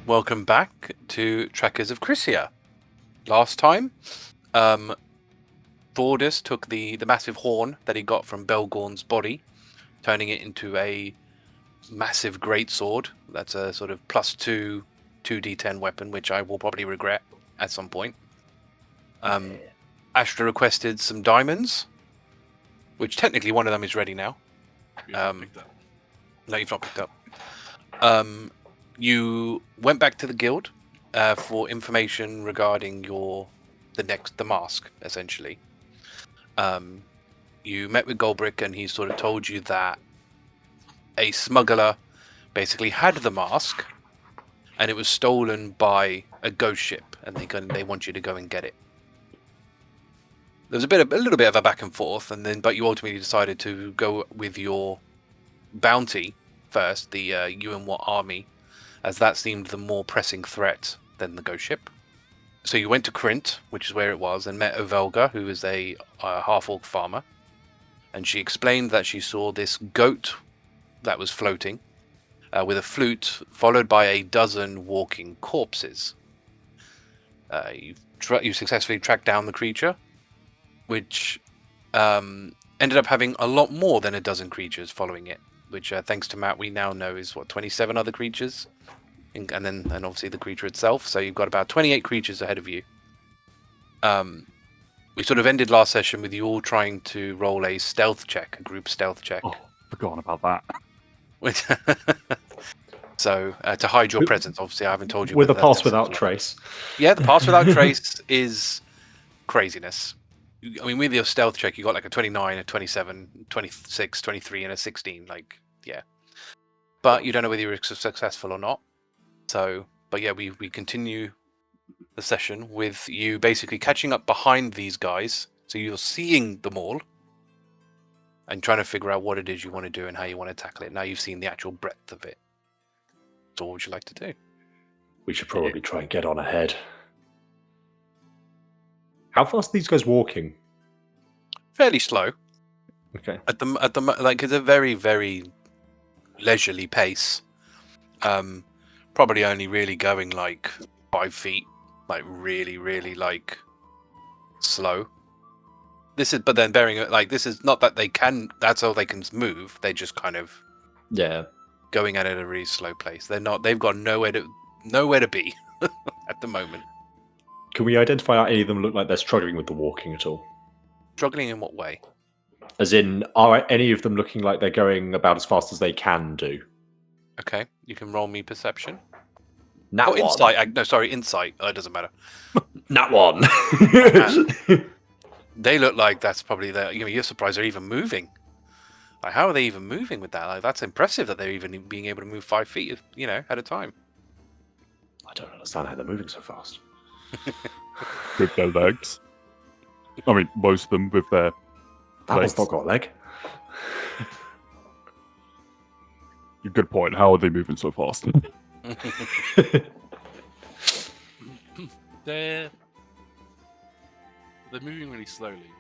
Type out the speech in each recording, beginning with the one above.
welcome back to Tracas of Crisia. Last time, Thordas took the massive horn that he got from Belgorn's body, turning it into a massive greatsword. That's a sort of +2 2d10 weapon, which I will probably regret at some point. Astra requested some diamonds, which technically one of them is ready now. No, you've not picked up. You went back to the guild for information regarding the mask, essentially. You met with Golbrick, and he sort of told you that a smuggler basically had the mask, and it was stolen by a ghost ship, and they want you to go and get it. There was a little bit of a back and forth, but you ultimately decided to go with your bounty first, the Yuan-Ti army, as that seemed the more pressing threat than the ghost ship. So you went to Krint, which is where it was, and met Ovelga, who is a half-orc farmer, and she explained that she saw this goat that was floating with a flute, followed by a dozen walking corpses. You successfully tracked down the creature, which ended up having a lot more than a dozen creatures following it, which, thanks to Matt, we now know is, 27 other creatures? And obviously the creature itself, so you've got about 28 creatures ahead of you. We sort of ended last session with you all trying to roll a stealth check, a group stealth check. Oh, forgotten about that. So, to hide your presence, obviously I haven't told you. With a pass without trace. Yeah, the pass without trace is craziness. I mean, with your stealth check, you got like a 29, a 27, 26, 23, and a 16. Like, yeah. But you don't know whether you're successful or not. So, but yeah, we continue the session with you basically catching up behind these guys. So you're seeing them all and trying to figure out what it is you want to do and how you want to tackle it. Now you've seen the actual breadth of it. So what would you like to do? We should probably try and get on ahead. How fast are these guys walking? Fairly slow. Okay. At the like, it's a very, very leisurely pace. Probably only really going like 5 feet, like really, really like slow. But then bearing it, like, this is not that that's all they can move. They just kind of going at it at a really slow pace. They've got nowhere to be at the moment. Can we identify out any of them look like they're struggling with the walking at all? Struggling in what way? As in, are any of them looking like they're going about as fast as they can do? Okay, you can roll me perception. Insight. No, sorry, insight. It doesn't matter. Nat 1. They look like that's probably you're surprised they're even moving. Like, how are they even moving with that? Like, that's impressive that they're even being able to move 5 feet, at a time. I don't understand how they're moving so fast. With their legs. I mean, most of them with their That legs. one's not got a leg. Good point. How are they moving so fast? They're moving really slowly.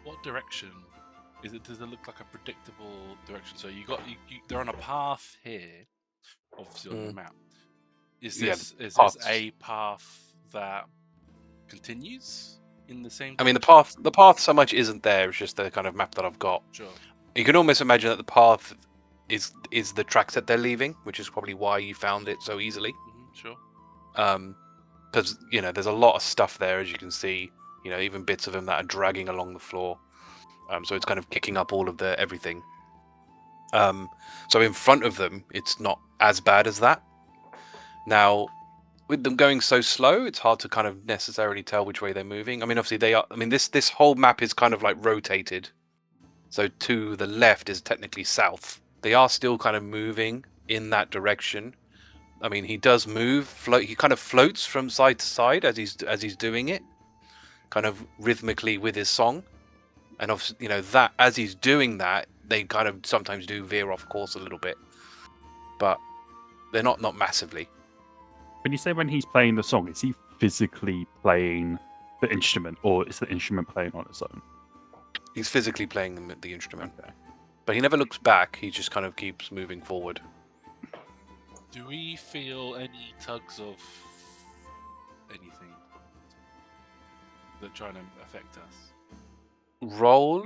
What direction is it? Does it look like a predictable direction? So they're on a path here, obviously on the map. Is this a path that continues in the same direction? I mean, the path so much isn't there. It's just the kind of map that I've got. Sure. You can almost imagine that the path is the tracks that they're leaving, which is probably why you found it so easily. Sure. Because there's a lot of stuff there, as you can see. Even bits of them that are dragging along the floor. So it's kind of kicking up all of the everything. So in front of them, it's not as bad as that. Now, with them going so slow, it's hard to kind of necessarily tell which way they're moving. I mean, obviously they are. I mean, this whole map is kind of like rotated. So to the left is technically south. They are still kind of moving in that direction. I mean, he does move. He kind of floats from side to side as he's doing it, kind of rhythmically with his song. And obviously, that as he's doing that, they kind of sometimes do veer off course a little bit, but they're not massively. When you say when he's playing the song, is he physically playing the instrument, or is the instrument playing on its own? He's physically playing the instrument, but he never looks back. He just kind of keeps moving forward. Do we feel any tugs of anything that are trying to affect us? Roll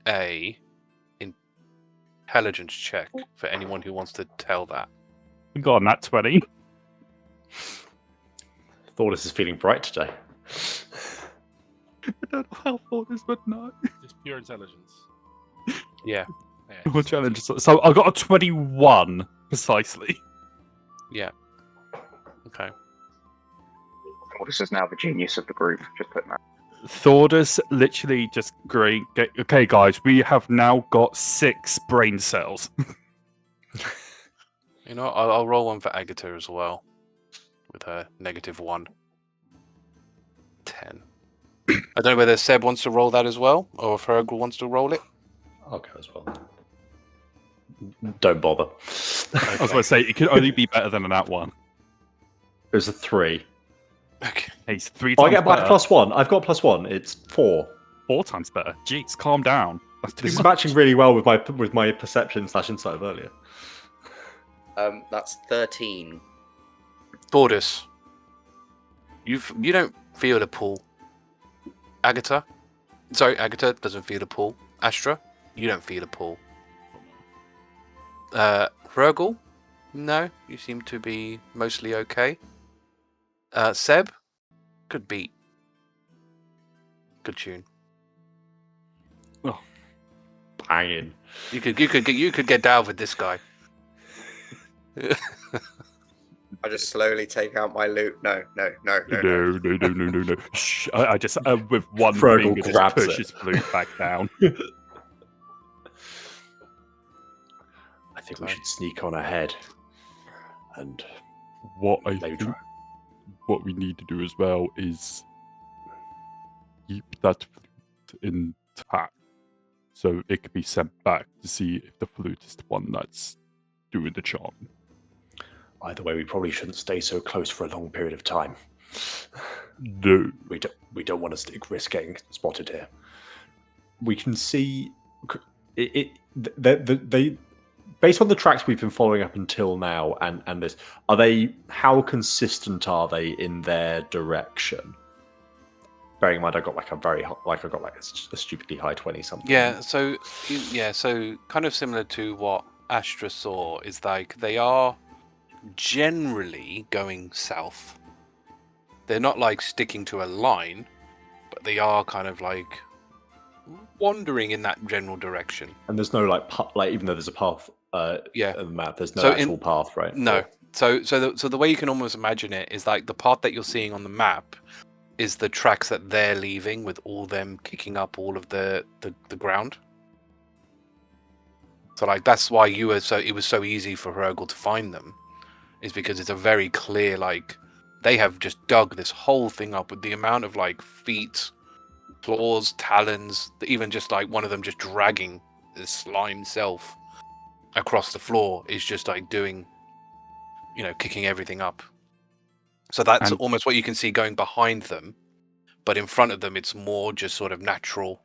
a intelligence check for anyone who wants to tell that. We got on that 20. Thordas is feeling bright today. I don't know how Thordas would know. Just pure intelligence. Yeah. Yeah, What challenge? So I got a 21 precisely. Yeah. Okay. This is now the genius of the group. Just putting that. Thordas literally just great. Okay, guys, we have now got 6 brain cells. You know, I'll roll one for Agata as well, with her -1. 10. I don't know whether Seb wants to roll that as well, or if Hrugguhl wants to roll it. I'll go as well. Don't bother. I was going to say, it could only be better than that one. It was a 3. Okay. Hey, it's 3 Oh, times I get back better. +1. I've got +1. It's 4. 4 times better. Jeez, calm down. That's too This is much. matching really well with my perception/insight of earlier. That's 13. Thordas, you don't feel the pull. Agata doesn't feel the pull. Astra, you don't feel the pull. Hrugguhl, no, you seem to be mostly okay. Seb, good beat. Good tune. Banging. You could get down with this guy. I just slowly take out my loot. No. No. Shh. I just, with one Hrugguhl finger, grabs just it. pushes Flute back down. I think we should sneak on ahead. And What I maybe think try. what we need to do as well is keep that flute intact, so it can be sent back to see if the flute is the one that's doing the charm. Either way, we probably shouldn't stay so close for a long period of time. No. We don't want to risk getting spotted here. We can see they based on the tracks we've been following up until now, and this, how consistent are they in their direction? Bearing in mind, I got a stupidly high 20 something. Yeah, so kind of similar to what Astra saw is like they are generally going south. They're not like sticking to a line, but they are kind of like wandering in that general direction. And there's no even though there's a path on the map, there's no So actual path, right? No. So the way you can almost imagine it is like the path that you're seeing on the map is the tracks that they're leaving, with all them kicking up all of the ground. So like that's why it was so easy for Hrugguhl to find them, is because it's a very clear, like, they have just dug this whole thing up with the amount of like feet, claws, talons, even just like one of them just dragging the slime self across the floor is just like doing, kicking everything up. So that's almost what you can see going behind them, but in front of them it's more just sort of natural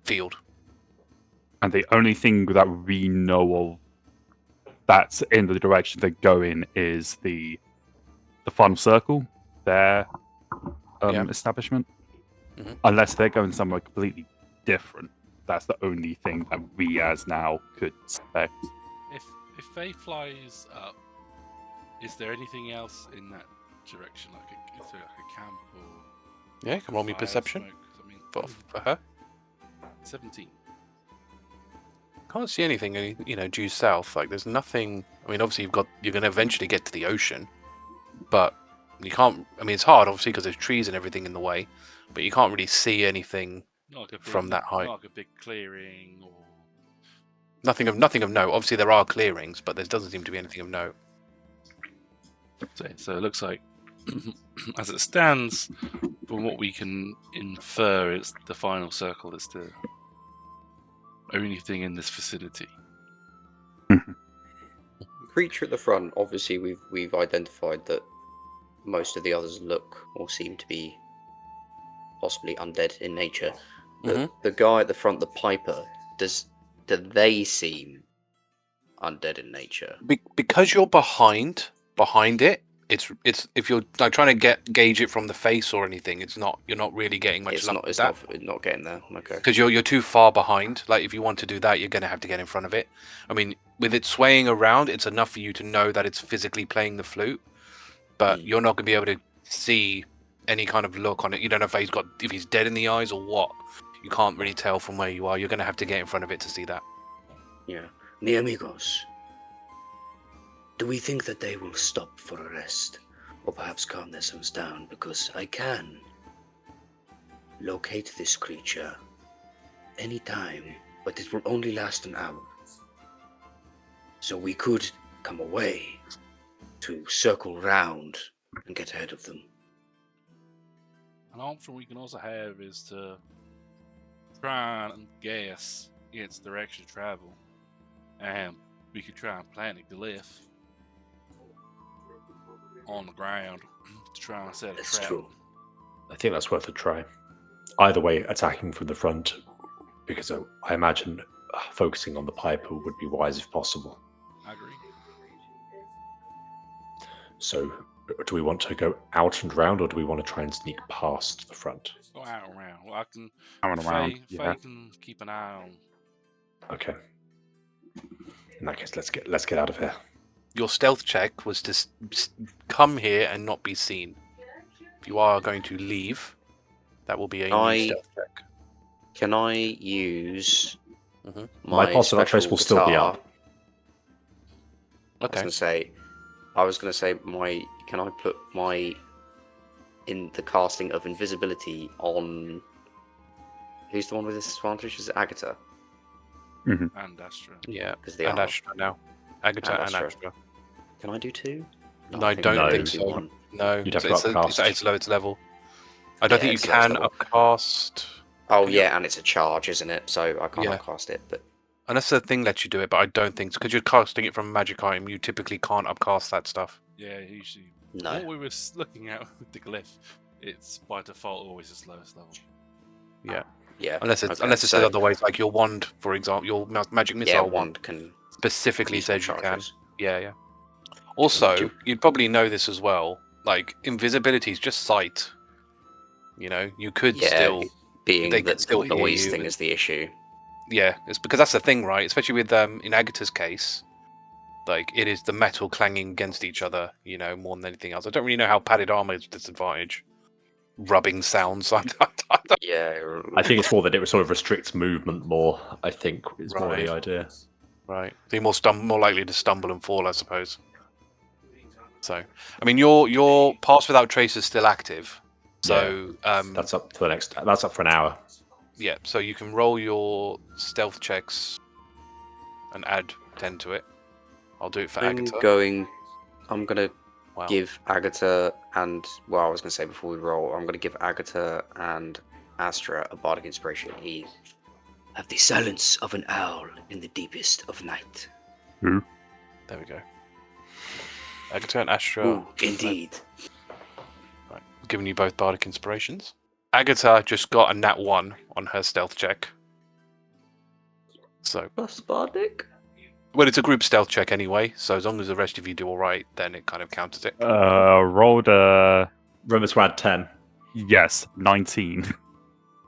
field. And the only thing that we know of that's in the direction they're going is the final circle, their establishment. Mhm. Unless they're going somewhere completely different. That's the only thing that we as now could suspect. If Faye flies up, is there anything else in that direction, is there like a camp or? Yeah, come roll me fire, perception smoke? for her. 17. Can't see anything, due south. Like, there's nothing. I mean, obviously you're going to eventually get to the ocean, but you can't. I mean, it's hard, obviously, because there's trees and everything in the way, but you can't really see anything from that height. Not like a big clearing or. Nothing of note. Obviously, there are clearings, but there doesn't seem to be anything of note. So it looks like, as it stands, from what we can infer, it's the final circle that's the only thing in this vicinity. Creature at the front, obviously we've identified that most of the others look or seem to be possibly undead in nature. The guy at the front, the Piper, do they seem undead in nature. Because you're behind it. It's if you're like trying to gauge it from the face or anything, you're not really getting much luck with that. It's not getting there. Okay. Because you're too far behind. Like if you want to do that, you're going to have to get in front of it. I mean, with it swaying around, it's enough for you to know that it's physically playing the flute, but you're not going to be able to see any kind of look on it. You don't know if he's dead in the eyes or what. You can't really tell from where you are. You're going to have to get in front of it to see that. Yeah. Mi amigos, do we think that they will stop for a rest, or perhaps calm themselves down? Because I can locate this creature anytime, but it will only last an hour. So we could come away to circle round and get ahead of them. An option we can also have is to try and guess its direction of travel, and we could try and plant a glyph on the ground to try and set a That's trap. true. I think that's worth a try. Either way, attacking from the front, because I imagine focusing on the piper would be wise if possible. I agree. So, do we want to go out and round, or do we want to try and sneak past the front? Go out and around. Well, I can. Out and around, Faye yeah. can keep an eye on. Okay. In that case, let's get out of here. Your stealth check was to come here and not be seen. If you are going to leave, that will be a new stealth check. Can I use My possible trace will still be guitar? up. Okay. I was gonna say can I put in the casting of invisibility on who's the one with this advantage? Is it Agata? And Astra. Yeah. Because they And are. Astra now. Agata and Astra. Astra. Can I do two? No, I don't think so. so. No, You'd have to it's upcast. it's low its level. I don't Yeah, think you it's low its can level. upcast. Oh yeah, and it's a charge, isn't it? So I can't Yeah. upcast it. But Unless the thing lets you do it, but I don't think so. Because you're casting it from a magic item, you typically can't upcast that stuff. Yeah, usually. no. What we were looking at with the glyph, it's by default always its lowest level. Yeah. Yeah. Unless it's okay, unless it says otherwise, like your wand, for example, your magic missile Yeah, wand wand can specifically use says you can. charges. Yeah, yeah. Also, do- you'd probably know this as well. Like invisibility is just sight. You know, you could Yeah, still. being they that could still the hear noise you thing and- is the issue. Yeah, it's because that's the thing, right? Especially with in Agata's case, like it is the metal clanging against each other. You know, more than anything else. I don't really know how padded armor is a disadvantage. Rubbing sounds. I don't- Yeah. I think it's more that it sort of restricts movement more. I think is more Right. the idea. Right. So you're more likely to stumble and fall, I suppose. So, I mean, your pass without trace is still active. So, That's up for That's up for an hour. yeah. So you can roll your stealth checks and add 10 to it. I'll do it for I'm Agata. gonna Wow. give Agata and I was gonna say before we roll, I'm gonna give Agata and Astra a bardic inspiration. He have the silence of an owl in the deepest of night. There we go. Agata and Astra. Ooh, indeed. Right. Giving you both bardic inspirations. Agata just got a nat 1 on her stealth check. So, Plus bardic. well, it's a group stealth check anyway. So as long as the rest of you do all right, then it kind of counters it. Rolled a Remember to add 10. yes, 19.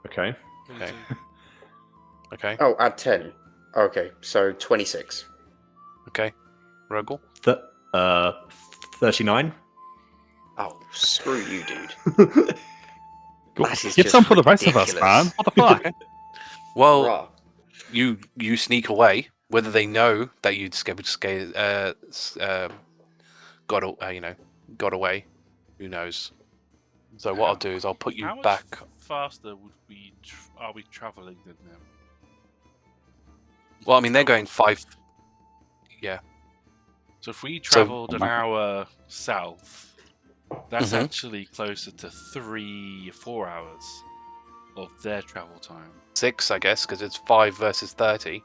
Okay. Okay. Okay. Oh, add 10. Okay, so 26. Okay. Hrugguhl. 39. Oh, screw you, dude. That is Give just some for the rest of us, ridiculous. man. What the fuck? Well, Bruh. you sneak away. Whether they know that you'd got away, who knows? So what I'll do is I'll put you How much back. faster would we are we traveling than them? Well, I mean they're going 5. Yeah. So if we So- travelled an hour south, that's Mhm. actually closer to 3 or 4 hours of their travel time. 6, I guess, because it's 5 versus 30.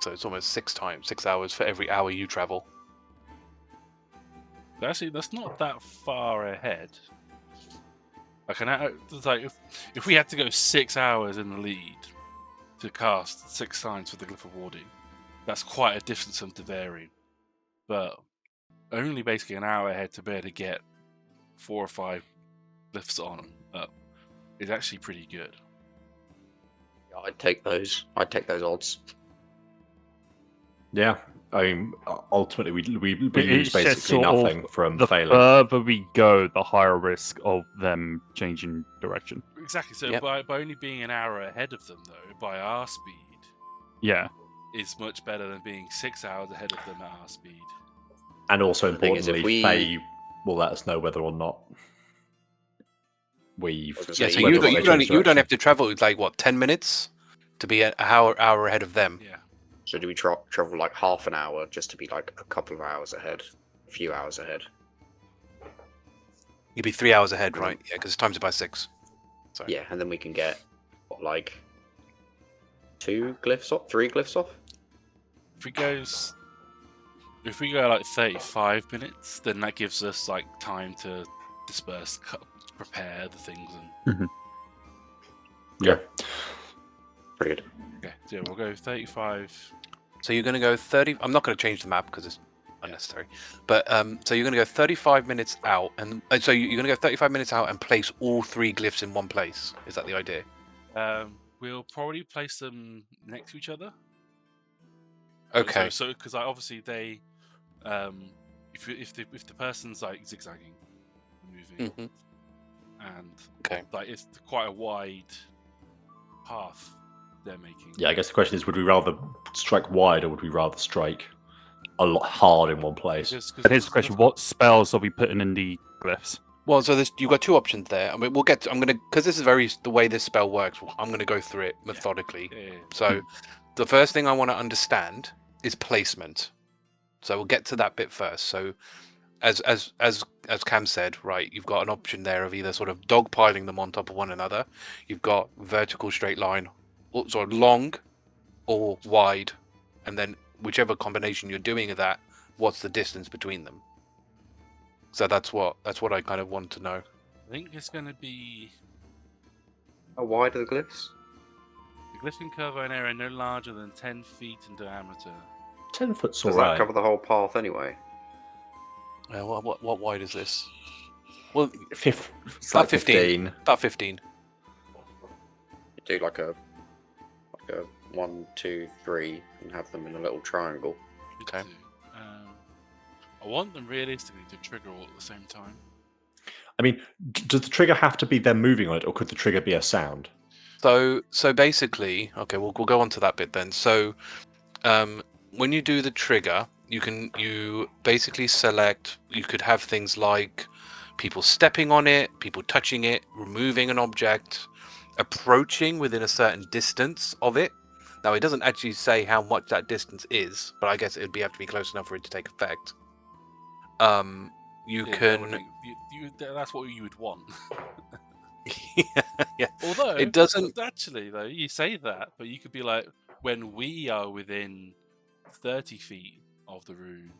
So it's almost 6 hours for every hour you travel. Actually, that's not that far ahead. Like it's like if we had to go 6 hours in the lead to cast 6 signs for the Glyph of Warding, that's quite a distance from to vary. But only basically an hour ahead to be able to get 4 or 5 glyphs on up is actually pretty good. Yeah, I'd take those. I'd take those odds. Yeah, I mean, ultimately we lose It's just basically sort of nothing from the failing. further we go, the higher risk of them changing direction. Exactly. So Yep. by only being an hour ahead of them, though, by our speed, Yeah. is much better than being 6 hours ahead of them at our speed. And also The thing is, if importantly, we- Faye will let us know whether or not we've. was gonna Yeah, say, so whether you or don't, not you they don't, change you don't direction. have to travel like what 10 minutes to be an hour ahead of them. Yeah. So do we travel like half an hour just to be like a couple of hours ahead, a few hours ahead? You'd be 3 hours ahead, right? Yeah, because times it by 6. So Yeah, and then we can get what, like 2 glyphs off, 3 glyphs off. If we go like 35 minutes, then that gives us like time to disperse, prepare the things, and Yeah. Pretty good. okay, so yeah, we'll go 35. So you're going to go 30. I'm not going to change the map because it's unnecessary. But so you're going to go 35 minutes out, and so you're going to go 35 minutes out and place all 3 glyphs in one place. Is that the idea? We'll probably place them next to each other. Okay. So because obviously they, if the person's like zigzagging, moving, Mhm. and Okay. like it's quite a wide path they're making. Yeah, I guess the question is, would we rather strike wide or would we rather strike a lot hard in one place? But here's the question: what spells are we putting in the glyphs? Well, so you've got 2 options there. I mean, we'll get. I'm going to because this is the way this spell works. I'm going to go through it methodically. Yeah. So, the first thing I want to understand is placement. So we'll get to that bit first. So, as Cam said, right, you've got an option there of either sort of dogpiling them on top of one another. You've got vertical straight line, or sort of long, or wide, and then whichever combination you're doing of that, what's the distance between them? So that's what I kind of want to know. I think it's going to be How wide are the glyphs? the glyph can cover an area no larger than 10 feet in diameter. 10 foot's Does that alright. cover the whole path anyway? What wide is this? Well, It's like 15. about 15. You do like a 1, 2, 3, and have them in a little triangle. Okay. I want them realistically to trigger all at the same time. I mean, does the trigger have to be them moving on it, or could the trigger be a sound? So basically, okay, we'll go on to that bit then. So, when you do the trigger, you basically select. You could have things like people stepping on it, people touching it, removing an object, approaching within a certain distance of it. Now, it doesn't actually say how much that distance is, but I guess it'd have to be close enough for it to take effect. You Yeah, can. that's what you would want. Yeah. Although It doesn't. actually, though, you say that, but you could be like, when we are within 30 feet of the rune.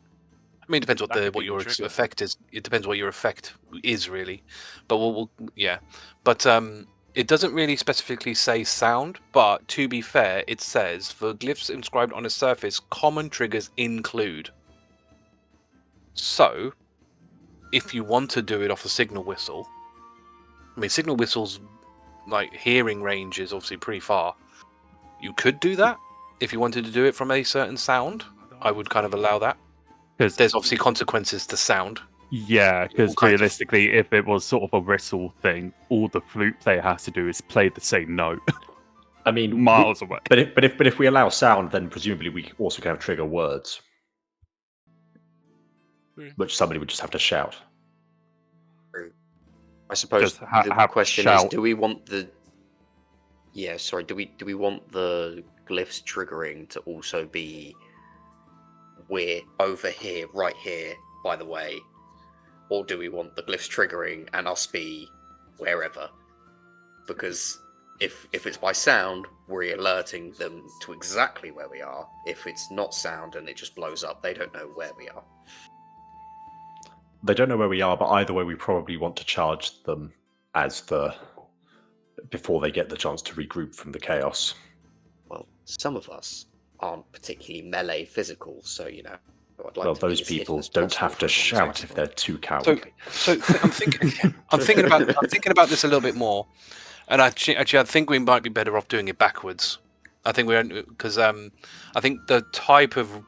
I mean, it depends That could what be your the trigger. effect is. It depends what your effect is really, but but it doesn't really specifically say sound. But to be fair, it says for glyphs inscribed on a surface, common triggers include. So, if you want to do it off a signal whistle, I mean, signal whistles like hearing range is obviously pretty far. You could do that if you wanted to do it from a certain sound. I would kind of allow that. Because There's obviously consequences to sound. yeah, because All kinds of- realistically, if it was sort of a whistle thing, all the flute player has to do is play the same note I mean, miles away. But if we allow sound, then presumably we also can trigger words, which somebody would just have to shout. I suppose Just the question is: shout. do we want the? Yeah, sorry. Do we want the glyphs triggering to also be? We're over here, right here, by the way, or do we want the glyphs triggering and us be wherever? Because if it's by sound, we're alerting them to exactly where we are. If it's not sound and it just blows up, they don't know where we are. They don't know where we are, but either way, we probably want to charge them before they get the chance to regroup from the chaos. Well, some of us aren't particularly melee physical, so I'd like Well, to be those as hidden people as don't possible have to for shout context. if they're too cowardly. So I'm thinking about this a little bit more, and I think we might be better off doing it backwards. I think because I think the type of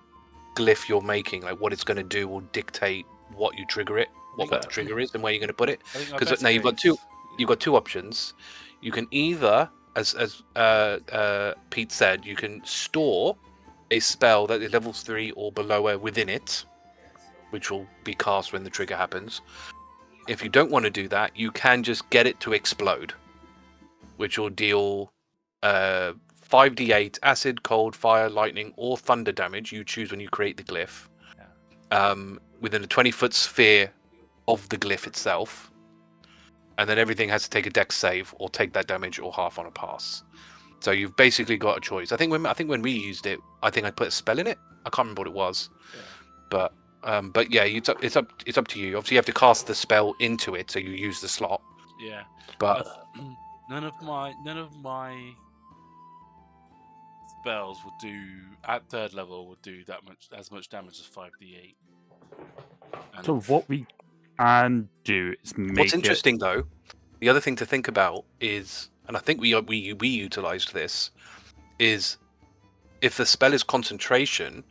glyph you're making, like what it's going to do, will dictate what you trigger it, what the trigger is, and where you're going to put it. Because now you've got two options. You can either, as Pete said, you can store a spell that is level 3 or below within it, which will be cast when the trigger happens. If you don't want to do that, you can just get it to explode, which will deal 5d8 acid, cold, fire, lightning, or thunder damage. You choose when you create the glyph. Within a 20-foot sphere of the glyph itself. And then everything has to take a dex save or take that damage or half on a pass. So you've basically got a choice. I think when we used it, I think I put a spell in it. I can't remember what it was. Yeah. But yeah, it's up to you. Obviously, you have to cast the spell into it, so you use the slot. Yeah. But none of my spells will do at 3rd level will do as much damage as 5d8. So what we can do is make what's interesting though, the other thing to think about is, and I think we utilized this, is if the spell is concentration,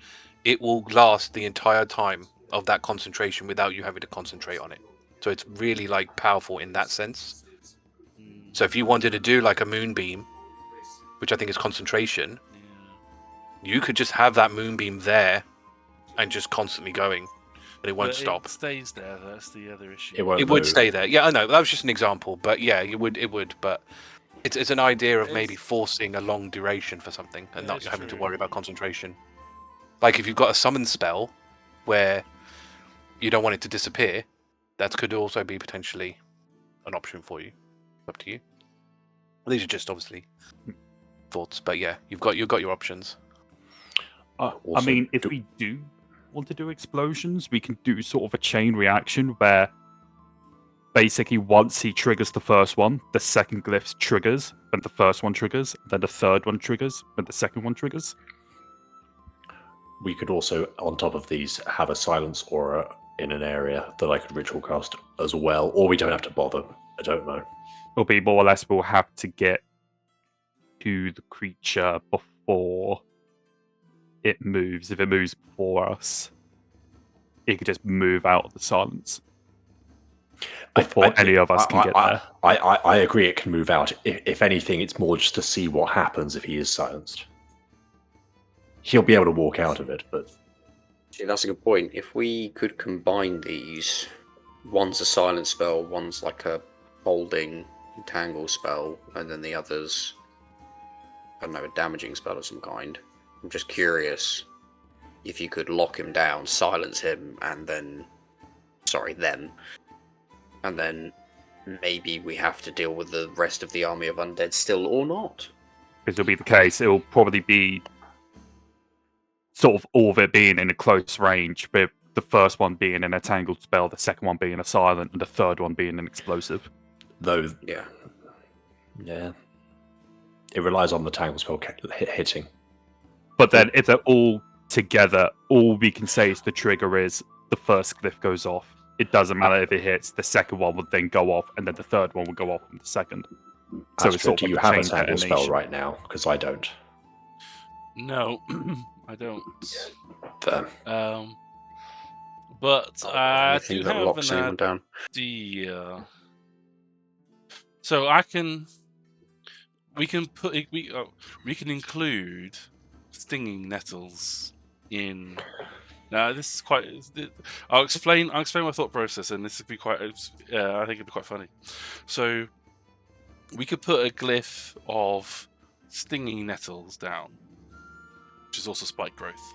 it will last the entire time of that concentration without you having to concentrate on it. So it's really like powerful in that sense. So if you wanted to do like a moonbeam, which I think is concentration, you could just have that moonbeam there and just constantly going, and it won't stop. It stays there. That's the other issue. It would stay there. Yeah, I know. That was just an example, but yeah, it would. But it's an idea of maybe forcing a long duration for something and not having to worry about concentration. Like if you've got a summon spell where you don't want it to disappear, that could also be potentially an option for you. Up to you. These are just obviously thoughts, but yeah, you've got your options. I mean, if we do want to do explosions, we can do sort of a chain reaction where basically once he triggers the first one, the second glyph triggers, then the first one triggers, then the third one triggers, then the second one triggers. We could also, on top of these, have a silence aura in an area that I could ritual cast as well, or we don't have to bother. I don't know. It'll be more or less we'll have to get to the creature before it moves. If it moves before us, it could just move out of the silence before any of us can get there. I agree it can move out. If anything, it's more just to see what happens if he is silenced. He'll be able to walk out of it, but... See, that's a good point. If we could combine these, one's a silence spell, one's like a holding entangle spell, and then the other's, I don't know, a damaging spell of some kind. I'm just curious if you could lock him down, silence him, and then... Sorry, them. And then maybe we have to deal with the rest of the army of undead still or not. Because it'll be the case. It'll probably be sort of all of it being in a close range, with the first one being an entangled spell, the second one being a silent, and the third one being an explosive. Though, yeah. It relies on the tangle spell hitting. But then if they're all together, all we can say is the trigger is the first glyph goes off. It doesn't matter if it hits, the second one would then go off, and then the third one would go off from the second. So Astra, it's sort of do you like have a chain tangle detonation. spell right now? Because I don't. No, I don't. Fair. But I do that have locks anyone an down. idea. So we can include stinging nettles in. Now this is quite. I'll explain my thought process, and this would be quite. I think it'd be quite funny. So we could put a glyph of stinging nettles down, which is also spike growth.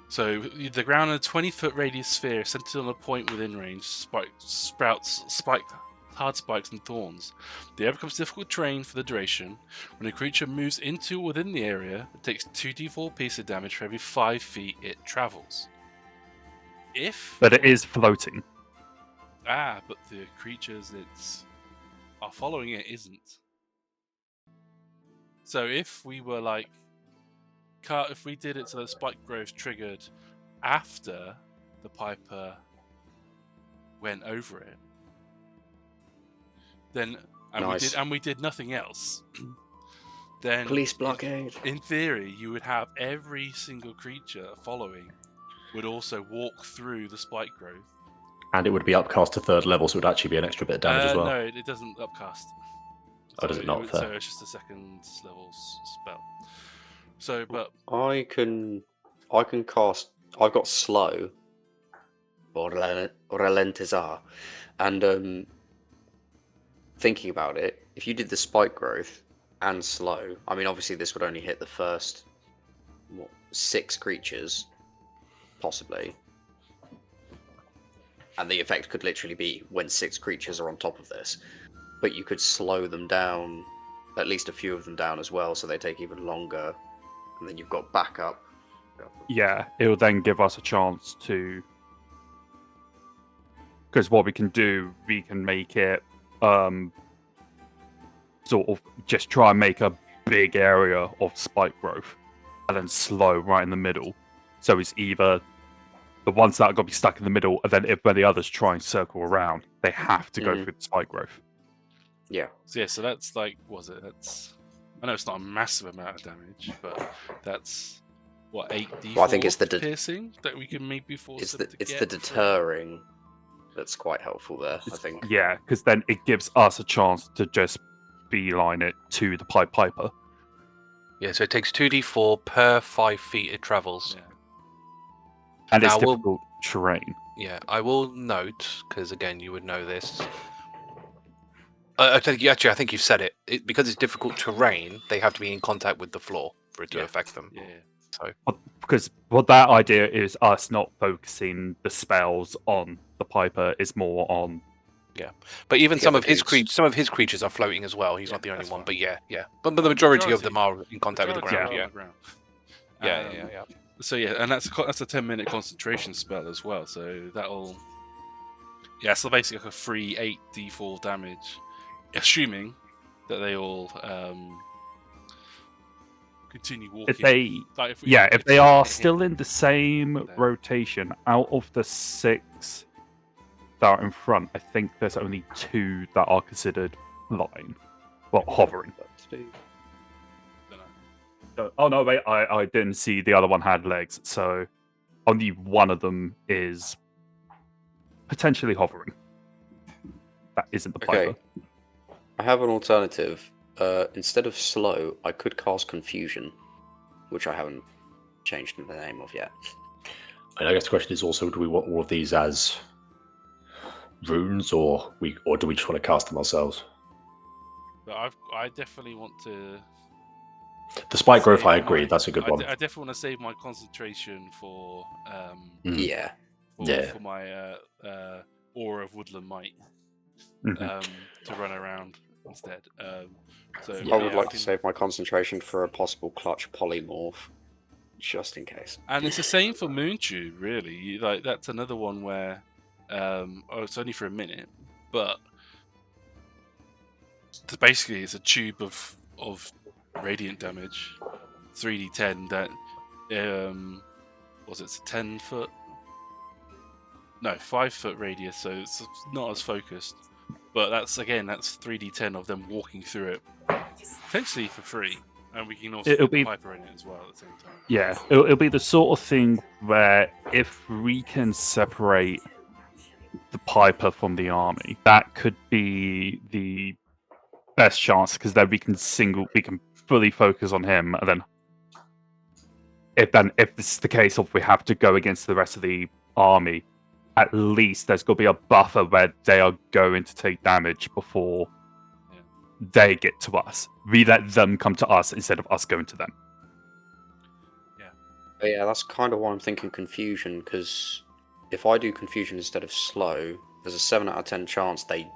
So the ground in a 20-foot radius sphere centered on a point within range sprouts hard spikes and thorns. The area becomes difficult terrain for the duration. When a creature moves into or within the area, it takes 2d4 pieces of damage for every 5 feet it travels. But it is floating. But the creatures that are following it isn't. So if we were like if we did it so that spike growth triggered after the Piper went over it, then Nice. we did nothing else, then Police blockade. in theory you would have every single creature following would also walk through the spike growth. And it would be upcast to 3rd level, so it would actually be an extra bit of damage as well. No, it doesn't upcast. Oh, does it not? So it's just a 2nd level spell. So, but I can cast. I've got slow or ralentizar, and thinking about it, if you did the spike growth and slow, I mean, obviously this would only hit the first 6 creatures, possibly, and the effect could literally be when 6 creatures are on top of this. But you could slow them down, at least a few of them down as well, so they take even longer, and then you've got backup. Yeah, it will then give us a chance to... Because what we can do, we can make it sort of just try and make a big area of spike growth, and then slow right in the middle. So it's either the ones that are going to be stuck in the middle, and then when the others try and circle around, they have to go through the spike growth. Yeah. So that's like, that's... I know it's not a massive amount of damage, but that's what 8d4 Well, I think it's the piercing that we can maybe force them to it's get the deterring that's quite helpful there, I think. Yeah, because then it gives us a chance to just beeline it to the Piper. Yeah, so it takes 2d4 per 5 feet it travels. Yeah. And it's Now, difficult terrain. Yeah, I will note, because again, you would know this. I think you've said it. Because it's difficult terrain, they have to be in contact with the floor for it to affect them. Yeah. So Because that idea is us not focusing the spells on the Piper, is more on... but even The some other of his dudes. creatures are floating as well. He's not the only that's one, fine. but yeah. But the majority of them are in contact with the ground. Majority Yeah. are on the ground. Yeah. So yeah, and that's a 10-minute concentration spell as well. So that'll so basically like a free 8d4 damage, assuming that they all continue walking. If they... Like if they are still in the same There. rotation, out of the 6 that are in front, I think there's only 2 that are considered flying. Well, hovering. Oh no, wait, I didn't see the other one had legs, so only one of them is potentially hovering. That isn't the Piper. Okay. I have an alternative. Instead of slow, I could cast confusion, which I haven't changed the name of yet. And I guess the question is also, do we want all of these as runes, or do we just want to cast them ourselves? But I definitely want to. The spike growth, save I agree. That's a good one. I definitely want to save my concentration for Yeah. for my Aura of Woodland Might Mhm. to run around instead. So I would like can- to save my concentration for a possible clutch polymorph, just in case. And it's the same for Moontube, really. Like that's another one where it's only for a minute, but basically it's a tube of radiant damage, 3d10. That it's a 10-foot? No, 5-foot radius, so it's not as focused. But that's 3d10 of them walking through it, potentially for free, and we can also It'll put the be- Piper in it as well at the same time. Yeah, it'll be the sort of thing where if we can separate the Piper from the army, that could be the best chance, because then we can fully focus on him, and then if this is the case of we have to go against the rest of the army, at least there's going to be a buffer where they are going to take damage before they get to us. We let them come to us instead of us going to them. But yeah, that's kind of why I'm thinking confusion, because if I do confusion instead of slow, there's a 7 out of 10 chance they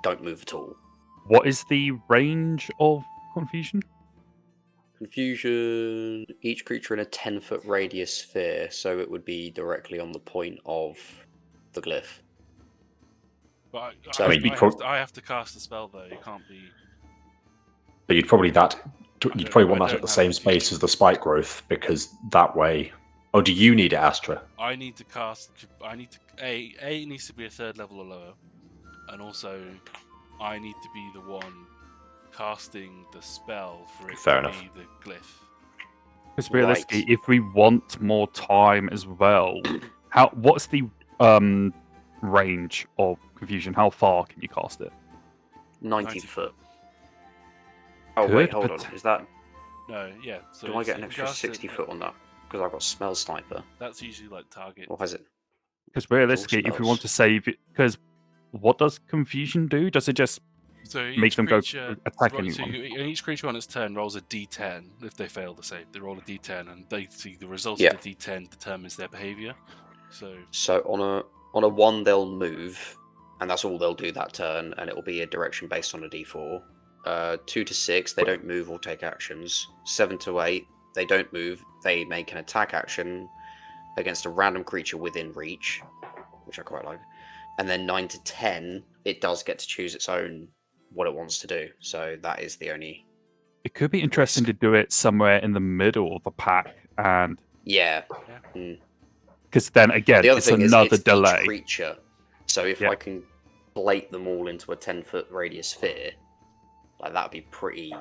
don't move at all. What is the range of confusion? Confusion, each creature in a 10-foot radius sphere, so it would be directly on the point of the glyph. But So I, I mean, I have to cast the spell though. It can't be. But you'd probably You'd probably want that at the same space as the spike growth, because that way. Oh, do you need it, Astra? I need to cast. I need to. A needs to be a 3rd level or lower, and also I need to be the one casting the spell for it Fair to enough. be the glyph. Because realistically, if we want more time as well, what's the range of confusion? How far can you cast it? 90 foot. Oh, wait, hold on. Is that... No, yeah. So do I get an extra 60 foot on that? Because I've got Smell Sniper. That's usually like target. Or has it? Because realistically, if we want to save it... Because what does confusion do? Does it just make them go attack anyone? So each creature on its turn rolls a d10 if they fail the save. They roll a d10, and they see the result of the d10 determines their behavior. So on a 1 they'll move, and that's all they'll do that turn, and it will be a direction based on a d4. 2 to 6 they don't move or take actions. 7 to 8 they don't move. They make an attack action against a random creature within reach, which I quite like. And then 9 to 10 it does get to choose its own what it wants to do. So that is the only. It could be interesting to do it somewhere in the middle of the pack, and because then again the other it's thing another is, delay. Each creature. So if I can plate them all into a 10-foot radius sphere, like that'd be pretty.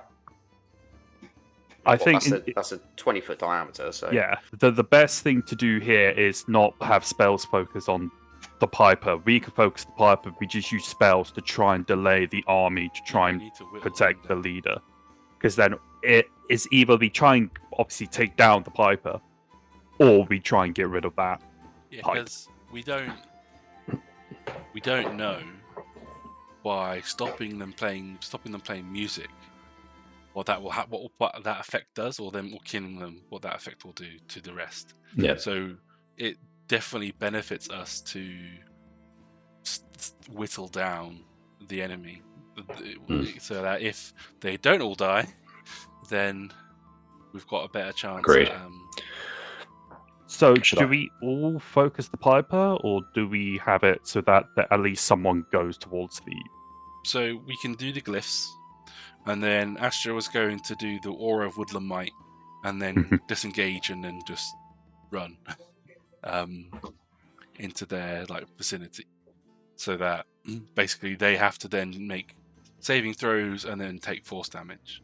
I think that's a 20-foot diameter. So yeah, the best thing to do here is not have spells focus on the Piper. We can focus the Piper. We just use spells to try and delay the army to try and protect the leader. Because then it is either we try and obviously take down the Piper, or we try and get rid of that. Yeah, because we don't know by stopping them playing music, what that will what that effect does, or them or killing them, what that effect will do to the rest. Yeah. So it definitely benefits us to whittle down the enemy, so that if they don't all die, then we've got a better chance. Agreed. So do we all focus the Piper, or do we have it so that at least someone goes towards the... So we can do the glyphs, and then Astra was going to do the Aura of Woodland Might, and then disengage and then just run into their vicinity, so that basically they have to then make saving throws and then take force damage.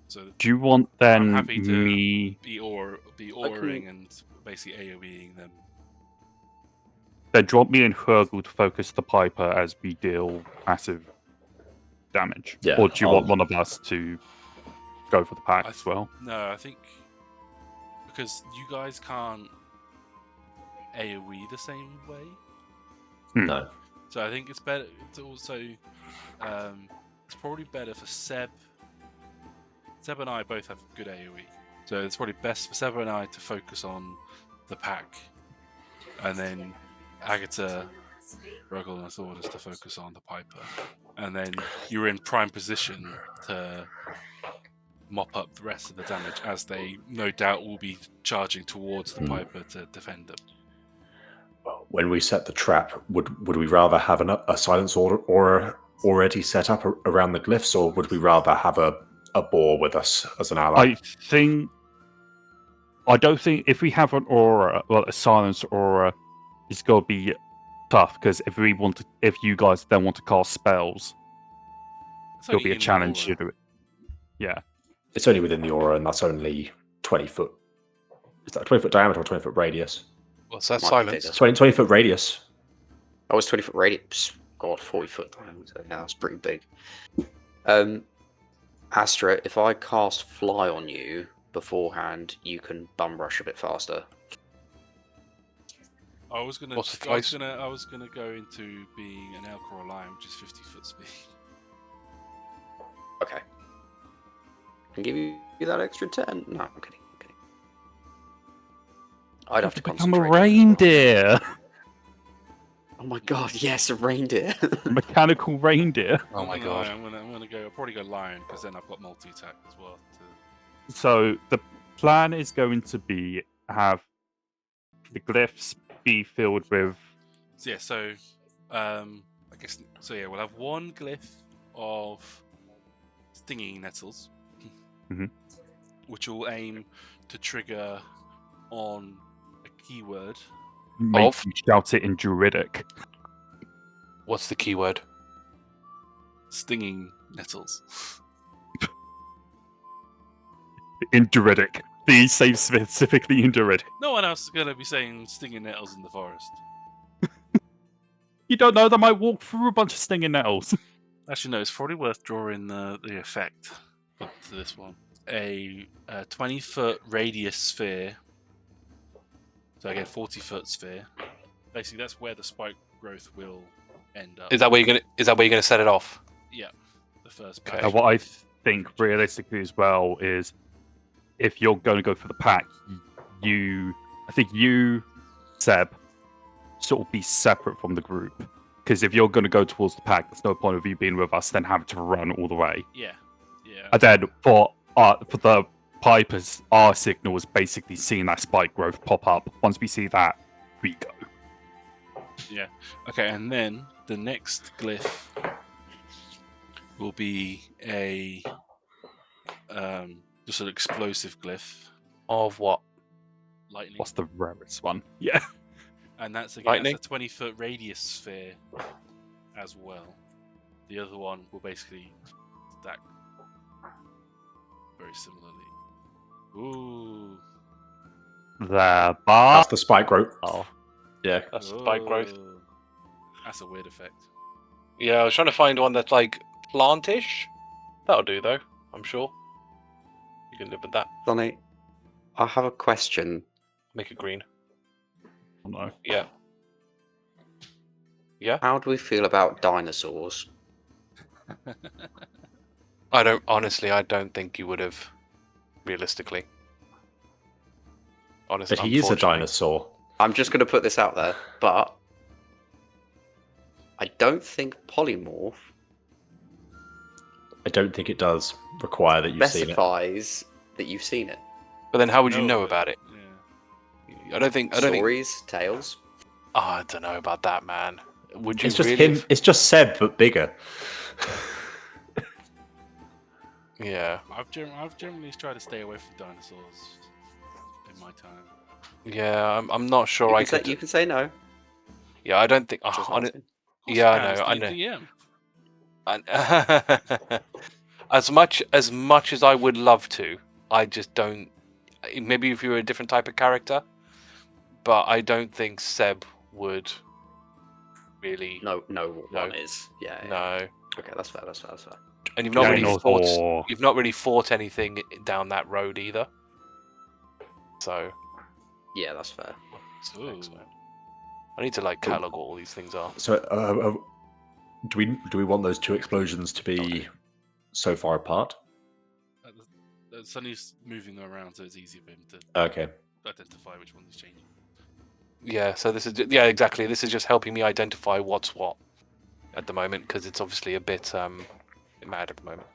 So do you want then I'm happy to me be auring and basically AoEing them? Then do you want me and Hrugguhl to focus the Piper as we deal massive damage? Yeah, or do you want one of us to go for the pack as well? No, I think because you guys can't AoE the same way. No. So I think it's better. It's also it's probably better for Seb. Seb and I both have good AoE, so it's probably best for Seb and I to focus on the pack, and then Agata, Hrugguhl, and Thordas to focus on the Piper, and then you're in prime position to mop up the rest of the damage, as they no doubt will be charging towards the Piper to defend them. When we set the trap, would we rather have a silence aura already set up around the glyphs, or would we rather have a boar with us as an ally? I don't think if we have an aura, well, a silence aura, it's got to be tough, because if you guys then want to cast spells, it'll be a challenge to do it. Yeah. It's only within the aura, and that's only 20 foot. Is that a 20 foot diameter or 20 foot radius? What's that silence? 20 foot radius. Oh, it's 20 foot radius. God, 40 foot diameter. Yeah, that's pretty big. Astra, if I cast Fly on you beforehand, you can bum rush a bit faster. I was gonna go into being an elk or a lion, which is 50 foot speed. Okay. Can give you that extra 10. No, I'm kidding. I'd have to become a reindeer. Oh my god, yes, a reindeer. A mechanical reindeer. Oh my god. I'm gonna go. I'll probably go lion, because then I've got multi attack as well. So the plan is going to be have the glyphs be filled with. Yeah. So I guess so. Yeah, we'll have one glyph of stinging nettles, Mhm. which will aim to trigger on a keyword. Make Of? you shout it in Druidic. What's the keyword? Stinging nettles. In Druidic. Please say specifically in Druidic. No one else is going to be saying stinging nettles in the forest. You don't know, they might walk through a bunch of stinging nettles. Actually, no, it's probably worth drawing the effect to this one. A 20-foot radius sphere. So again, 40-foot sphere. Basically, that's where the spike growth will end up. Is that where you're gonna set it off? Yeah, the first Okay. batch. What I think realistically as well is if you're going to go for the pack, I think you, Seb, sort of be separate from the group. Because if you're going to go towards the pack, there's no point of you being with us, then having to run all the way. Yeah. And then for the Pipers, our signal is basically seeing that spike growth pop up. Once we see that, we go. Yeah. Okay, and then the next glyph will be a just an explosive glyph. Of what? Lightning. What's the rarest one? Yeah. And that's again Lightning? that's a 20-foot radius sphere as well. The other one will basically stack very similarly. Ooh. The That's bar. the spike growth. Oh, Yeah. that's spike growth. Ooh. That's a weird effect. Yeah, I was trying to find one that's like plantish. That'll do though, I'm sure. You can live with that. Sonny, I have a question. Make it green. Oh, no. Yeah. Yeah? How do we feel about dinosaurs? I don't think you would have, realistically. Honestly, But he is a unfortunately. dinosaur. I'm just going to put this out there, but I don't think polymorph I don't think it does require that you've seen it. specifies that you've seen it. But then how would you No, know but- about it? Yeah. I don't think. Stories, tales. Oh, I don't know about that, man. Would you It's just really? him. It's just Seb, but bigger. Yeah. I've generally tried to stay away from dinosaurs in my time. Yeah. I'm not sure. You I can, say, could. you can say no. Yeah, I don't think. Oh, Just on it. asking. Of course Yeah, I I can, know, it's I the know. DM. As much as I would love to, I just don't. Maybe if you were a different type of character, but I don't think Seb would really. No what No. one is. Yeah. No. Okay, that's fair. That's fair. And you've not really fought. Dinosaur. You've not really fought anything down that road either. So Yeah, that's fair. Ooh. excellent. I need to like catalog what all these things are. So, do we want those two explosions to be so far apart? Sonny's moving them around, so it's easy for him to Okay. identify which one he's changing. Yeah. So this is exactly. This is just helping me identify what's what at the moment because it's obviously a bit mad at the moment.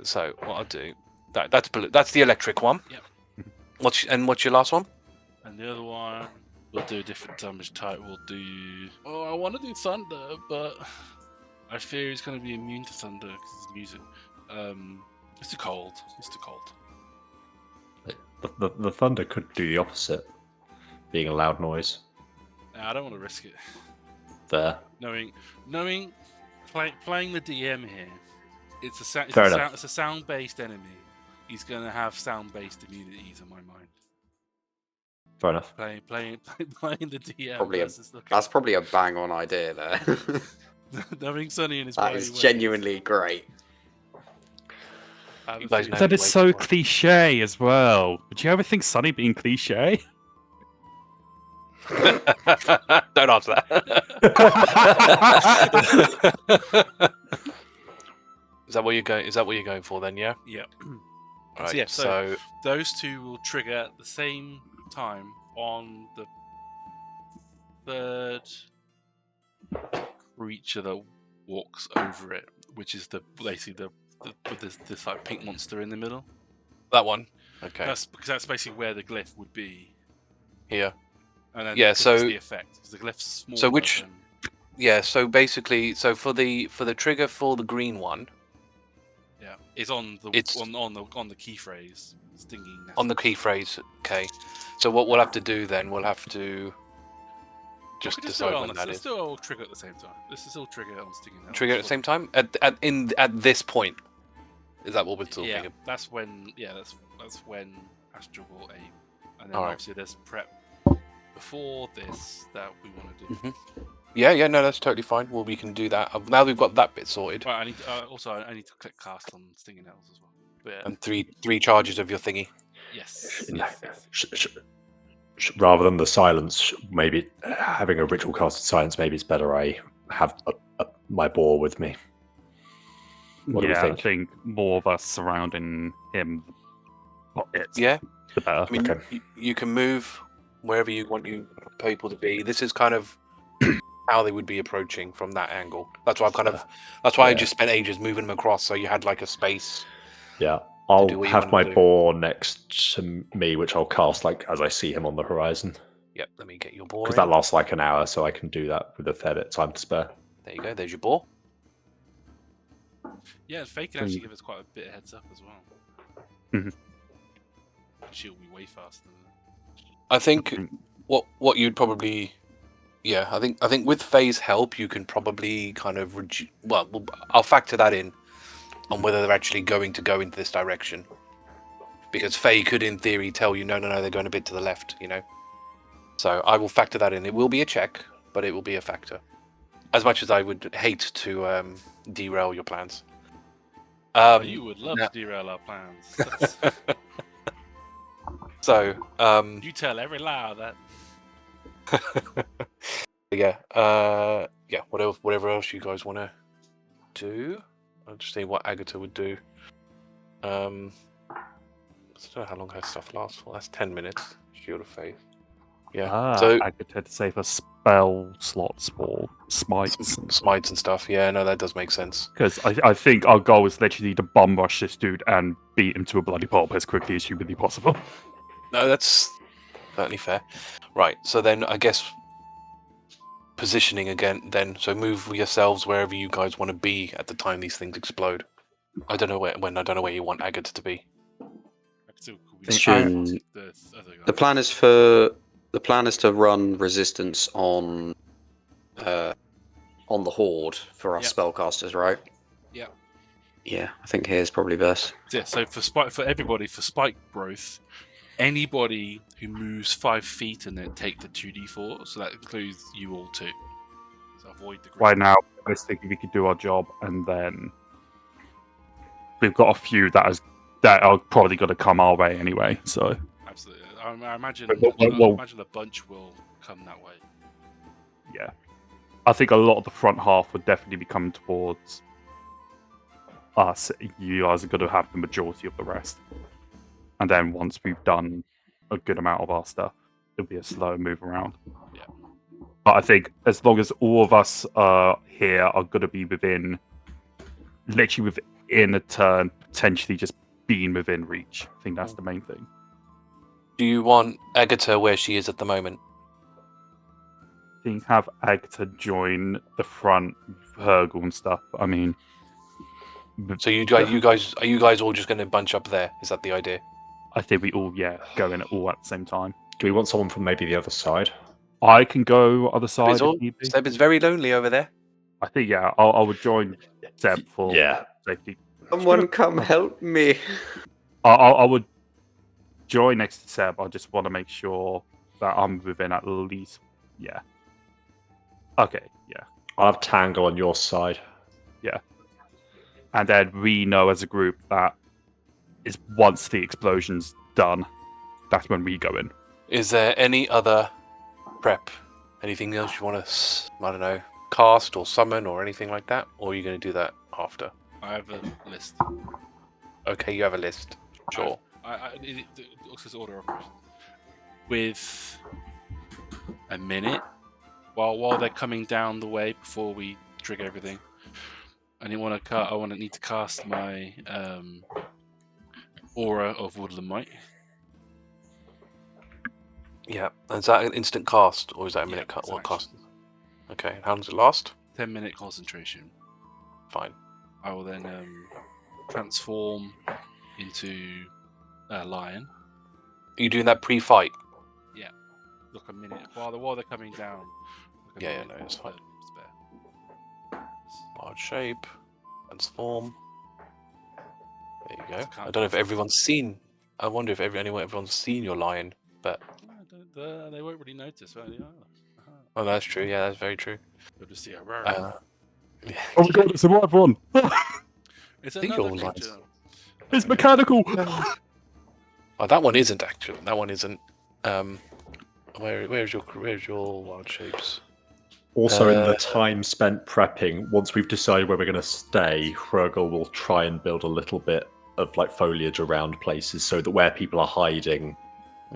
So what I'll do that's blue. That's the electric one. Yep. What's your last one? And the other one, we'll do a different damage type. We'll do. Oh, I want to do thunder, but I fear he's going to be immune to thunder because it's music. It's too cold. It's too cold. The thunder could do the opposite, being a loud noise. Nah, I don't want to risk it. There. Knowing, playing the DM here, it's Fair enough. it's a sound-based enemy. He's going to have sound-based immunities in my mind. Fair enough. Playing the DM Probably a- versus looking. That's probably a bang-on idea there. Knowing Sonny and his That wily is ways, genuinely great. I have a You guys feeling- know That is Wait so for it. cliche as well. Would you ever think Sunny being cliche? Don't answer that. Is that what you're going? Is that what you're going for then? Yeah. Yeah. Right. yeah, So Those two will trigger at the same time on the third creature that walks over it, which is basically the with this like pink monster in the middle. that one. Okay. That's because that's basically where the glyph would be. Here. And then Yeah, that's so- the effect. 'Cause the glyph's smaller. So which- than- Yeah. So basically, for the trigger for the green one, Yeah, it's on the on the key phrase stinging. On the key phrase. Okay. So what we'll have to do then, we'll have to just decide when that is. Let's do it all trigger at the same time. This is all trigger on stinging. Trigger at the same time at this point. Is that what we're talking Yeah, about? that's when. Yeah, that's when Astra will aim, and then All right. obviously there's prep before this that we want to do. Mm-hmm. Yeah, no, that's totally fine. Well, we can do that. Now we've got that bit sorted. Right, I need to, I need to click cast on stinging nails as well. But, yeah. And three charges of your thingy. Yes. Rather than the silence, maybe having a ritual casted silence, maybe it's better I have my boar with me. What do we think? I think more of us surrounding him. Yeah. The better. I mean, you can move wherever you want people to be. This is kind of how they would be approaching from that angle. That's why I just spent ages moving them across, so you had like a space. Yeah, I'll have my boar next to me, which I'll cast like as I see him on the horizon. Yep, let me get your boar. Because that lasts like an hour, so I can do that with a fair bit of time to spare. There you go. There's your boar. Yeah, Faye can actually give us quite a bit of heads up as well. Mm-hmm. She'll be way faster than that. I think what you'd probably, I think with Faye's help you can probably kind of I'll factor that in on whether they're actually going to go into this direction, because Faye could in theory tell you no they're going a bit to the left, So I will factor that in. It will be a check, but it will be a factor. As much as I would hate to derail your plans. You would love to derail our plans. So, you tell every lie that. Whatever else you guys want to do. I'll just see what Agata would do. I don't know how long her stuff lasts for. That's 10 minutes. Shield of Faith. Yeah. So Agata to save her spell slots for smites and stuff. Yeah, no, that does make sense. Because I think our goal is literally to bum rush this dude and beat him to a bloody pulp as quickly as humanly possible. No, that's certainly fair. Right, so then I guess positioning again then. So move yourselves wherever you guys want to be at the time these things explode. I don't know where you want Agata to be. The plan is to run resistance on the horde for our spellcasters, right? Yeah. Yeah, I think here's probably best. Yeah, so for everybody, for spike growth, anybody who moves 5 feet and then take the 2d4, so that includes you all too. So avoid the. Right now, I was thinking we could do our job, and then we've got a few that are probably going to come our way anyway. So absolutely, I imagine. A bunch will come that way. Yeah, I think a lot of the front half would definitely be coming towards us. You guys are going to have the majority of the rest. And then once we've done a good amount of our stuff, it'll be a slow move around. Yeah. But I think as long as all of us here are going to be literally within a turn, potentially just being within reach. I think that's the main thing. Do you want Agata where she is at the moment? I think have Agata join the front with Hrugguhl and stuff. I mean... So are you guys all just going to bunch up there? Is that the idea? I think we all, go in all at the same time. Do we want someone from maybe the other side? I can go other side. Seb is very lonely over there. I think, I would join Seb for safety. Someone come help me. I would join next to Seb. I just want to make sure that I'm within at least, Okay, I'll have Tangle on your side. Yeah. And then we know as a group that is once the explosion's done, that's when we go in. Is there any other prep? Anything else you want to, cast or summon or anything like that? Or are you going to do that after? I have a list. Okay, you have a list. Sure. It's order of with a minute while they're coming down the way before we trigger everything. I need to cast my Aura of Woodland Might. Yeah, is that an instant cast or is that a minute cast? What cast? Okay, how long does it last? 10-minute concentration. Fine. I will then transform into a lion. Are you doing that pre-fight? Look a minute while they're coming down. Look a Yeah, minute no, it's fine. spare. Wild shape, transform. There you go. It's a I don't know if everyone's seen. I wonder if everyone's seen your lion, but They won't really notice, will they? oh, that's true. Yeah, that's very true. They'll just see a Yeah. Oh my god, it's a live one! It's think another you're right. creature. It's mechanical! Oh, that one isn't actually. That one isn't. Where's your wild shapes? Also, in the time spent prepping, once we've decided where we're going to stay, Hrugguhl will try and build a little bit of like foliage around places so that where people are hiding,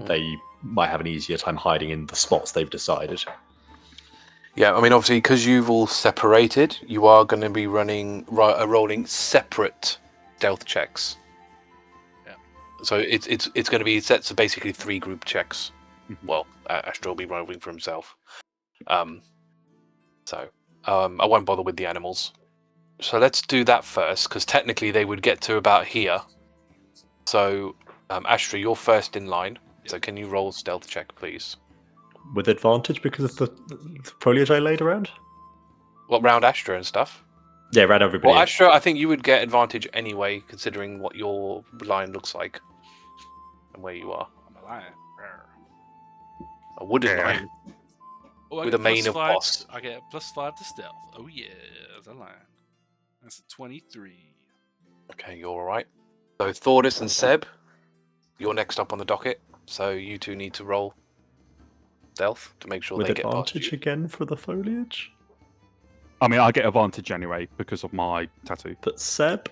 they might have an easier time hiding in the spots they've decided. Yeah, I mean, obviously, because you've all separated, you are going to be rolling separate stealth checks. Yeah. So it's going to be set to basically 3 group checks. Well, Astra will be rolling for himself. So I won't bother with the animals. So let's do that first, because technically they would get to about here. So Astra, you're first in line. So can you roll stealth check, please? With advantage because of the foliage I laid around? What, round Astra and stuff? Yeah, around everybody. Well, Astra, I think you would get advantage anyway, considering what your line looks like and where you are. I'm a lion. A wooden lion Oh, I with get a mane of +5 boss. I get +5 to stealth. Oh yeah, it's a lion. That's a 23. Okay, you're all right. So Thordas and Seb, you're next up on the docket. So you two need to roll stealth to make sure With they get past advantage you. again for the foliage? I mean, I get advantage anyway because of my tattoo. But Seb?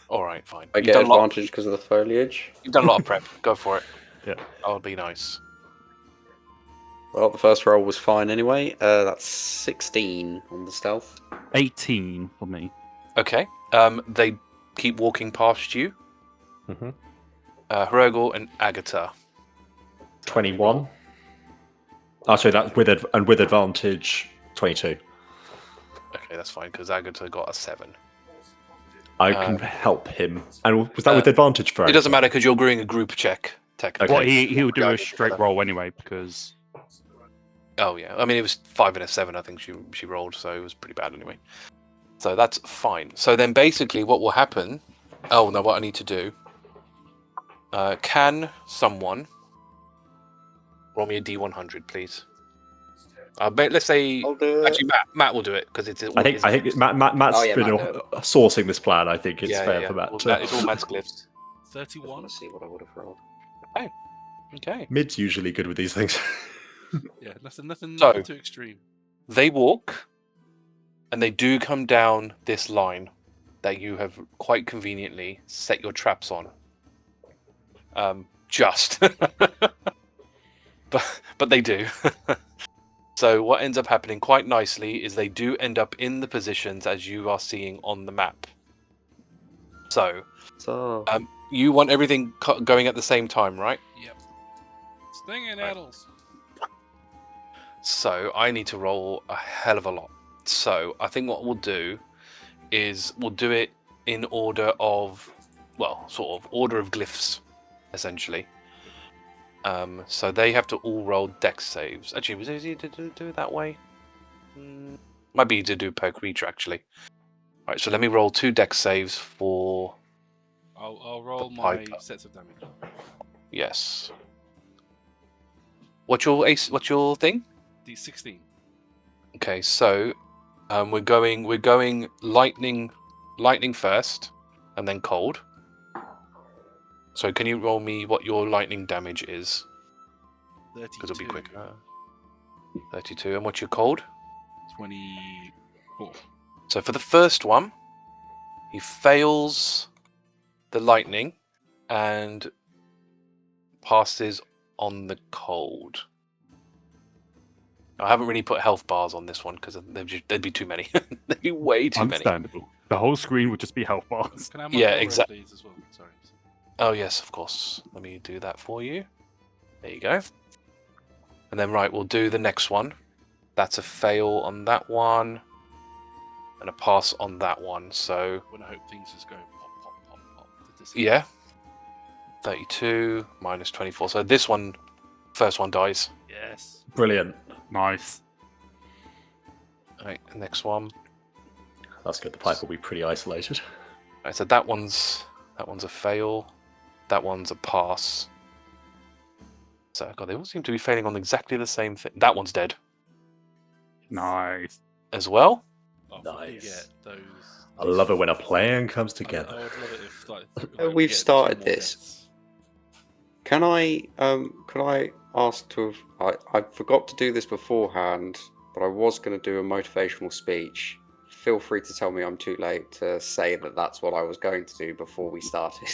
All right, fine. I You've get done a lot- advantage because of the foliage. You've done a lot of prep. Go for it. Yeah. That'll be nice. Well, the first roll was fine anyway. That's 16 on the stealth. 18 for me. Okay. They keep walking past you. Mm-hmm. Hrugguhl and Agata. 21. Oh, sorry, that's with with advantage 22. Okay, that's fine because Agata got a 7. I can help him. And was that with advantage for It doesn't matter because you're doing a group check. Technically. Well, he'll do a straight roll anyway because. Oh yeah, I mean it was 5 and a 7. I think she rolled, so it was pretty bad anyway. So that's fine. So then basically, what will happen? Oh no, what I need to do? Can someone roll me a D100, please? Let's say I'll do it. actually Matt will do it because it's. I think Matt's Oh, yeah, been Matt, sourcing this plan. I think it's yeah, fair yeah. for Matt. Well, it's all Matt's glyphs. I 31. want to see what I would have rolled. Okay. Mid's usually good with these things. Yeah, nothing So- too extreme. They walk, and they do come down this line that you have quite conveniently set your traps on. Just, but they do. So what ends up happening quite nicely is they do end up in the positions as you are seeing on the map. So So, you want everything going at the same time, right? Yep. Stinging Right. nettles. So I need to roll a hell of a lot. So I think what we'll do is we'll do it in order of, well, sort of order of glyphs, essentially. So they have to all roll dex saves. Actually, was it easy to do it that way? Might be easy to do per creature, actually. All right, so let me roll 2 dex saves for I'll roll The my piper. sets of damage. yes. What's your thing? D16. Okay, so we're going lightning first, and then cold. So can you roll me what your lightning damage is? 32. Because it'll be quicker. 32. And what's your cold? 24. So for the first one, he fails the lightning and passes on the cold. I haven't really put health bars on this one because there'd be too many. There'd be way too many. Understandable. The whole screen would just be health bars. Can I have my Yeah, roll exact- please, as well? Sorry. Oh yes, of course. Let me do that for you. There you go. And then right, we'll do the next one. That's a fail on that one. and a pass on that one. So When I hope things just go pop, pop, pop, pop. yeah, 32 minus 24. So this one, first one dies. Yes. Brilliant. Nice. Right, next one. That's good. The pipe will be pretty isolated. Right, so that one's a fail. That one's a pass. So God, they all seem to be failing on exactly the same thing. That one's dead Nice. as well. Oh, Nice. Get those. I love it when a plan comes I together. would love it if like We've we get started two more this. deaths. Can I ask to have, I forgot to do this beforehand, but I was going to do a motivational speech. Feel free to tell me I'm too late to say that that's what I was going to do before we started.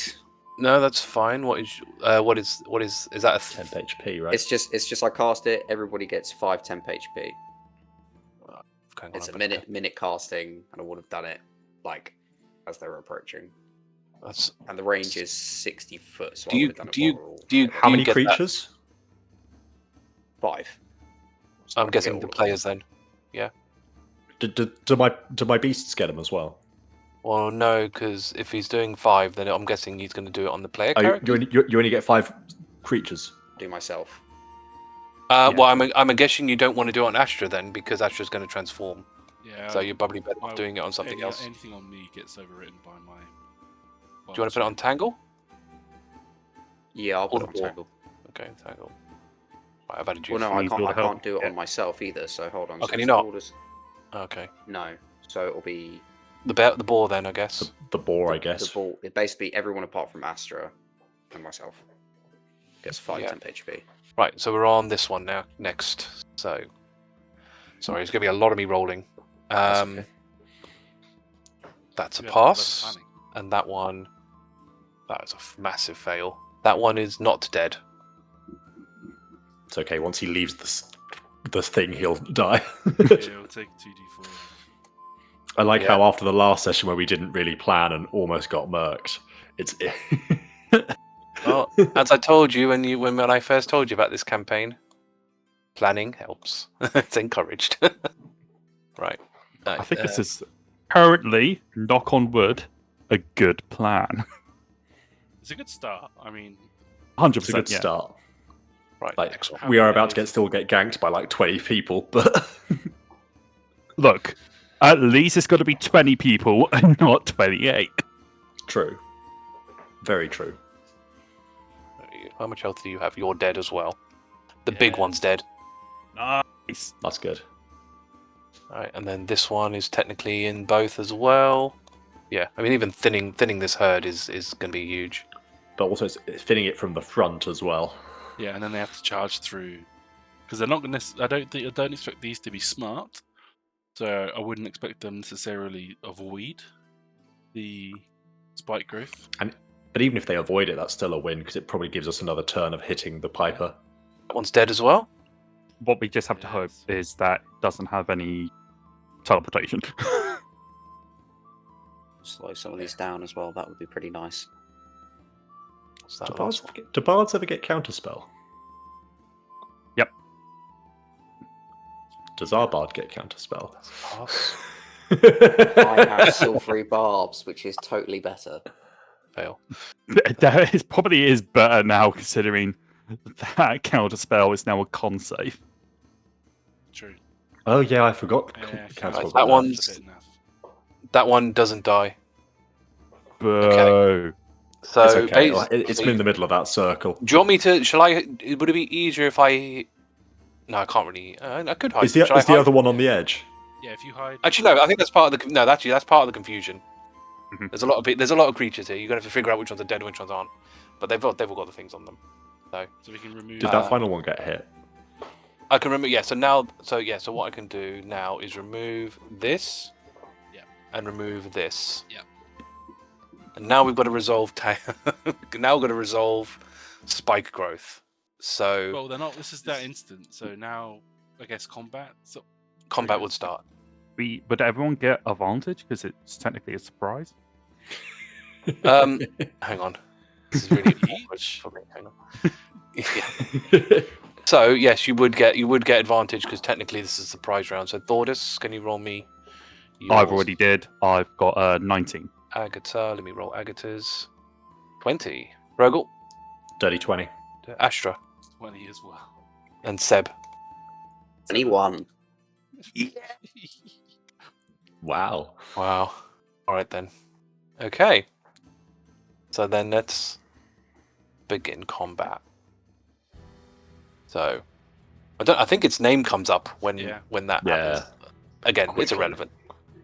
No, that's fine. What is that? 10 HP, right? It's just I cast it. Everybody gets 5 temp HP. It's a minute casting, and I would have done it like as they were approaching. That's. And the range is 60 foot. So Do I you would have done it do you How many get that? creatures? 5. So I'm I guessing get the all of players them. then. Do my beasts get them as well? Well, no, because if he's doing 5, then I'm guessing he's going to do it on the player Oh, character. you only get 5 creatures. Do myself. Well, I'm guessing you don't want to do it on Astra then, because Astra's going to transform. Yeah. So you're probably better off my- doing it on something else. Anything on me gets overwritten by my. Do you want to put it on Tangle? Yeah, I'll put it on Or- Tangle. Okay, Tangle. Right, I've added you. Well, no, Needs I all the help. can't do it Yeah. on myself either. So hold on. Oh, so can you it's not? Thordas- Okay. No. So it'll be The boar then, I guess. The boar, I guess. the ball. It basically everyone apart from Astra and myself gets 5 Yeah. temp HP. Right, so we're on this one now. Next. So, sorry, it's going to be a lot of me rolling. That's okay. That's a Yeah, pass, that's planning. and that one, that is a massive fail. That one is not dead. It's okay. Once he leaves the thing, he'll die. Yeah, it'll take 2d4. I like Yeah. how after the last session where we didn't really plan and almost got murked, it's Well, as I told you when I first told you about this campaign, planning helps. It's encouraged. Right. I think this is currently, knock on wood, a good plan. It's a good start. I mean, 100%. it's a good yeah. start. right. Like Next one. How we are many about to days? still get ganked by like 20 people, but Look, at least it's got to be 20 people and not 28. true. Very true. How much health do you have? You're dead as well. The big Yeah. one's dead. Nice. That's good. Right, and then this one is technically in both as well. Yeah, I mean even thinning this herd is going to be huge. But also it's fitting it from the front as well. yeah, and then they have to charge through because they're not going to. I don't expect these to be smart, so I wouldn't expect them necessarily avoid the spike growth. But even if they avoid it, that's still a win because it probably gives us another turn of hitting the piper. That one's dead as well. What we just have to hope Yes. is that it doesn't have any teleportation. Slow some of these down as well. That would be pretty nice. What's that Do last bards, one? do bards ever get counterspell? Yep. Does our bard get counterspell? Pass. I have silvery barbs, which is totally better. Fail. It probably is better now, considering that counter spell is now a con save. True. Oh yeah, I forgot. Yeah, counterspell's that on one's- a bit enough. That one doesn't die. Boo. So It's okay. bas- It's in the middle of that circle. Do you want me to? Shall I? Would it be easier if I? No, I can't really. I could hide. Is the Shall I hide? other one on the edge? Yeah, if you hide. Actually, no. I think that's part of the. No, actually, that's part of the confusion. Mhm. There's a lot of creatures here. You're gonna have to figure out which ones are dead and which ones aren't. But they've all got the things on them. So we can remove. Did that final one get hit? I can remove. Yeah. So what I can do now is remove this. Yeah. And remove this. Yeah. And now we've got to resolve. Now we've got to resolve spike growth. So Well, they're not. This is that instant. So now, I guess combat. So combat would start. Would everyone get advantage because it's technically a surprise? Hang on. This is really awkward for me. Hang on. Yeah. So yes, you would get advantage because technically this is a surprise round. So Thordas, can you roll me I've Yours. already did. I've got 19. Agata, let me roll Agata's. 20. Hrugguhl, Dirty 20. Astra, 20 as well. and Seb. 21. Wow. Wow. All right then. Okay. So then let's begin combat. So, I think its name comes up when that Yeah. happens. Again, it's Quickly. irrelevant.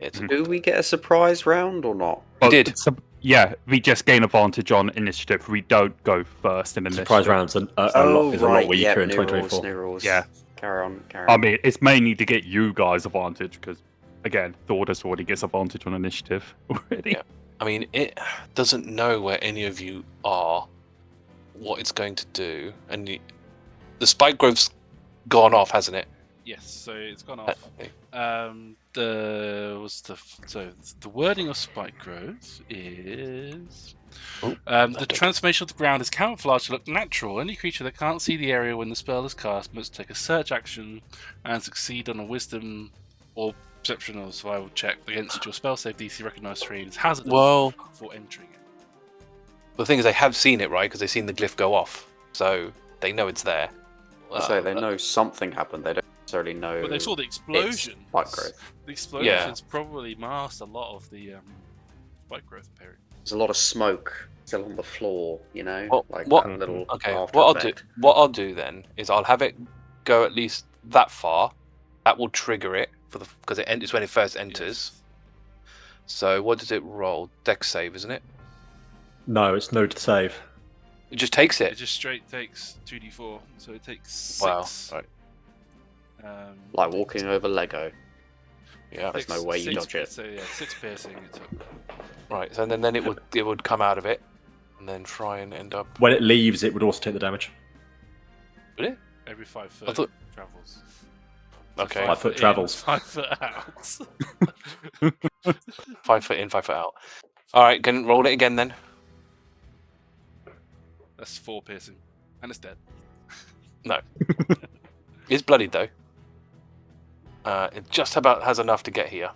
It's Do we get a surprise round or not? We did. Yeah, we just gain advantage on initiative. We don't go first in initiative. Surprise rounds are a lot weaker in 2024. New rules. Yeah. Carry on. I mean, it's mainly to get you guys advantage because, again, Thordas already gets advantage on initiative already. Yeah. I mean, it doesn't know where any of you are, what it's going to do, and the spike growth's gone off, hasn't it? Yes, so it's gone off. The wording of spike growth is the transformation of the ground is camouflaged to look natural. Any creature that can't see the area when the spell is cast must take a search action and succeed on a wisdom or perception or survival check against your spell save DC recognized terrain is hazardous before entering it. The thing is, they have seen it, right? Because they've seen the glyph go off, so they know it's there. So they know something happened. They don't necessarily know. But they saw the explosion. Spike growth. The explosions probably masked a lot of the spike growth period. There's a lot of smoke still on the floor, you know? Well, like what- that little Okay, after effect. what I'll do then is I'll have it go at least that far. That will trigger it because it's when it first enters. Yes. So what does it roll? Dex save, isn't it? No, it's no to save. It just takes It it. just straight takes 2d4, so it takes 6. Wow. Right. Like walking over Lego. Yeah. There's no way you dodge it. So yeah, 6 piercing. It took. Right. So then it would come out of it, and then try and end up. When it leaves, it would also take the damage. Would it? Every 5 I foot thought- travels. Okay. 5 foot in, travels. 5 foot out. 5 foot in, 5 foot out. All right. Can roll it again then. That's 4 piercing, and it's dead. It's bloodied though. It just about has enough to get here.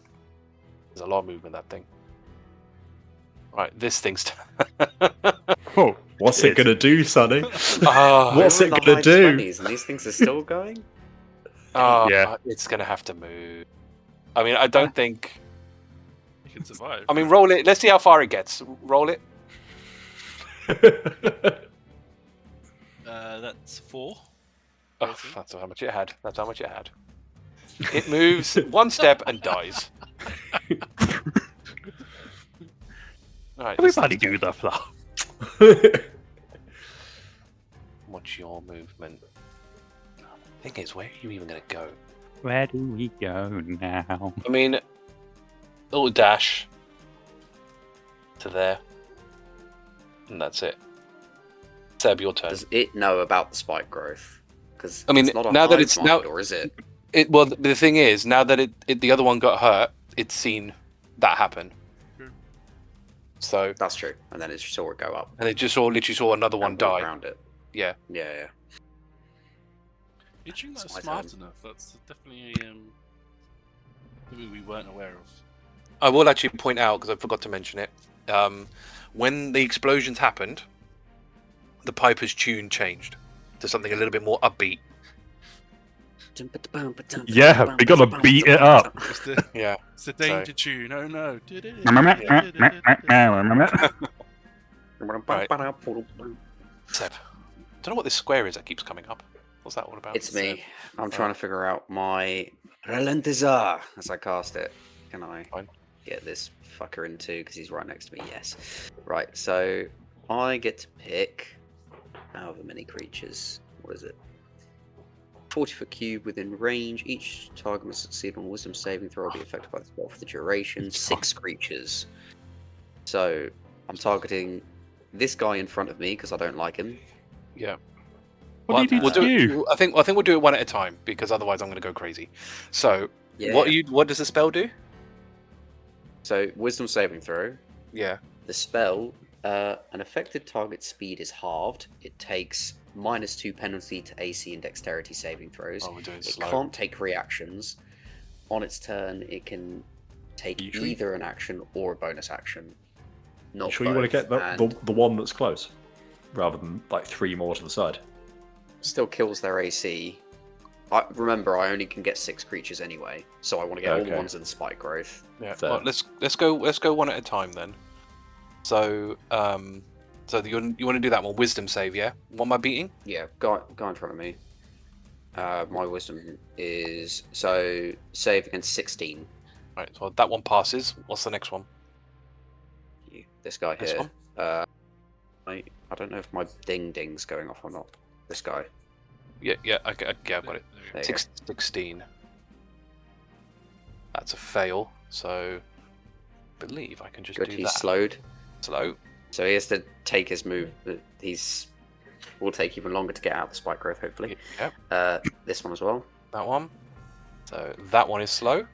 There's a lot of movement that thing. Right, this thing's. Oh, What's it gonna do, Sonny? Ah, What's We're it in the gonna high do? 20s and these things are still going? Yeah. It's gonna have to move. I mean, I don't think. You can survive. I mean, roll it. Let's see how far it gets. Roll it. That's 4. Oh, Piercing. that's how much it had. That's how much it had. It moves one step and dies. All right, Everybody do the flop. What's your movement? Thing is, where are you even gonna go? Where do we go now? I mean, little dash to there, and that's it. Seb, your turn. Does it know about the spike growth? Because I mean, it's not a now that hive it's- mind, now- or is it? Well, the thing is, now that the other one got hurt, it's seen that happen. True. So, That's true. And then it saw it go up. and it just literally saw another one and walk die. around it. Yeah. Yeah. You think that's That's my smart turn. enough? That's definitely something we weren't aware of. I will actually point out, because I forgot to mention it, when the explosions happened, the Piper's tune changed to something a little bit more upbeat. Yeah, we gotta beat it up. It's the, Yeah. it's the danger tune. Oh no! Seb, don't know what this square is that keeps coming up. What's that all about? It's me. I'm trying to figure out my Ralentizar as I cast it. Can I Fine. get this fucker in too? Because he's right next to me. Yes. Right. So I get to pick however many creatures. What is it? 40-foot cube within range. Each target must succeed on a wisdom saving throw or be affected by the spell for the duration. 6 creatures. So I'm targeting this guy in front of me because I don't like him. Yeah. What do you do we'll to do you? I think we'll do it one at a time because otherwise I'm going to go crazy. So, Yeah. what does the spell do? So wisdom saving throw. Yeah. The spell, an affected target's speed is halved. It takes -2 penalty to AC and dexterity saving throws. Oh, we're doing It slow. can't take reactions. On its turn, it can take You sure either an action or a bonus action. Not you sure you want to both, get and the one that's close, rather than like 3 more to the side? still kills their AC. Remember, I only can get 6 creatures anyway, so I want to get all the Okay. ones in the spike growth. Yeah. Fair. Well, let's go one at a time then. So so you want to do that one? Wisdom save, yeah. What am I beating? Yeah, go in front of me. My wisdom is so save against 16. Right. So that one passes. What's the next one? This guy This here. one? I don't know if my ding's going off or not. This guy. Yeah. Okay. I've got it. There you go. 16. That's a fail. So I believe I can just Good. do He's that. slowed, Slow. so he has to take his move. Will take even longer to get out of the spike growth, hopefully. Yep. This one as well. That one. So that one is slow.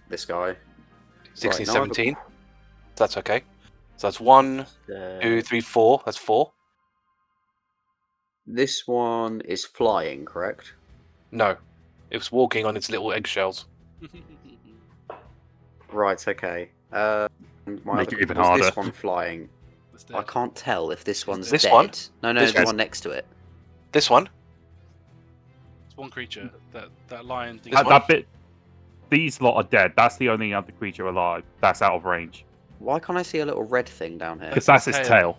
This guy. 16, Right, now I've 17. That's okay. So that's 1, got- 2, 3, 4. That's 4. This one is flying, correct? No. It was walking on its little eggshells. Right. Okay. My Make other it even was harder. this one flying. It's I dead. can't tell if this one's This dead. one? No, This the one. one next to it. This one? It's one creature. That lion thing. That bit. These lot are dead. That's the only other creature alive. That's out of range. Why can't I see a little red thing down here? Because that's its Tail. tail.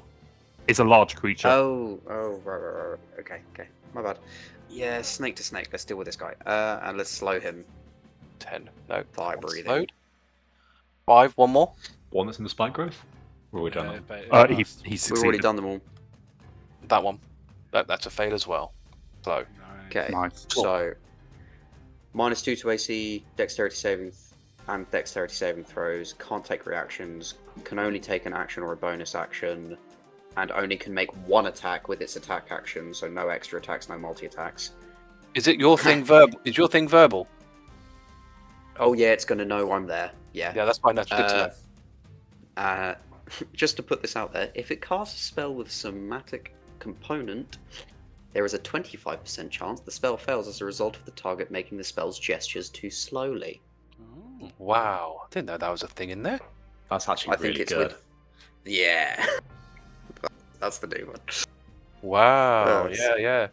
It's a large creature. Oh, right. Okay, my bad. Yeah, snake to snake. Let's deal with this guy. And let's slow him. 10. No. Fire One's breathing. slowed. 5. One more. One that's in the spike growth? Or are we done? He's We've already succeeded. done them all. That one. That's a fail as well. Slow. Okay. Nice. Cool. So, -2 to AC, dexterity saving, and dexterity saving throws. Can't take reactions. Can only take an action or a bonus action, and only can make one attack with its attack action. So no extra attacks, no multi attacks. Is it your thing verbal? Is your thing verbal? Oh yeah, it's gonna know I'm there. Yeah. Yeah, that's fine. That's good to know. Just to put this out there, if it casts a spell with somatic component, there is a 25% chance the spell fails as a result of the target making the spell's gestures too slowly. Oh. Wow. I didn't know that was a thing in there. That's actually I think really it's good. with. Yeah. That's the new one. Wow. Yes. Yeah.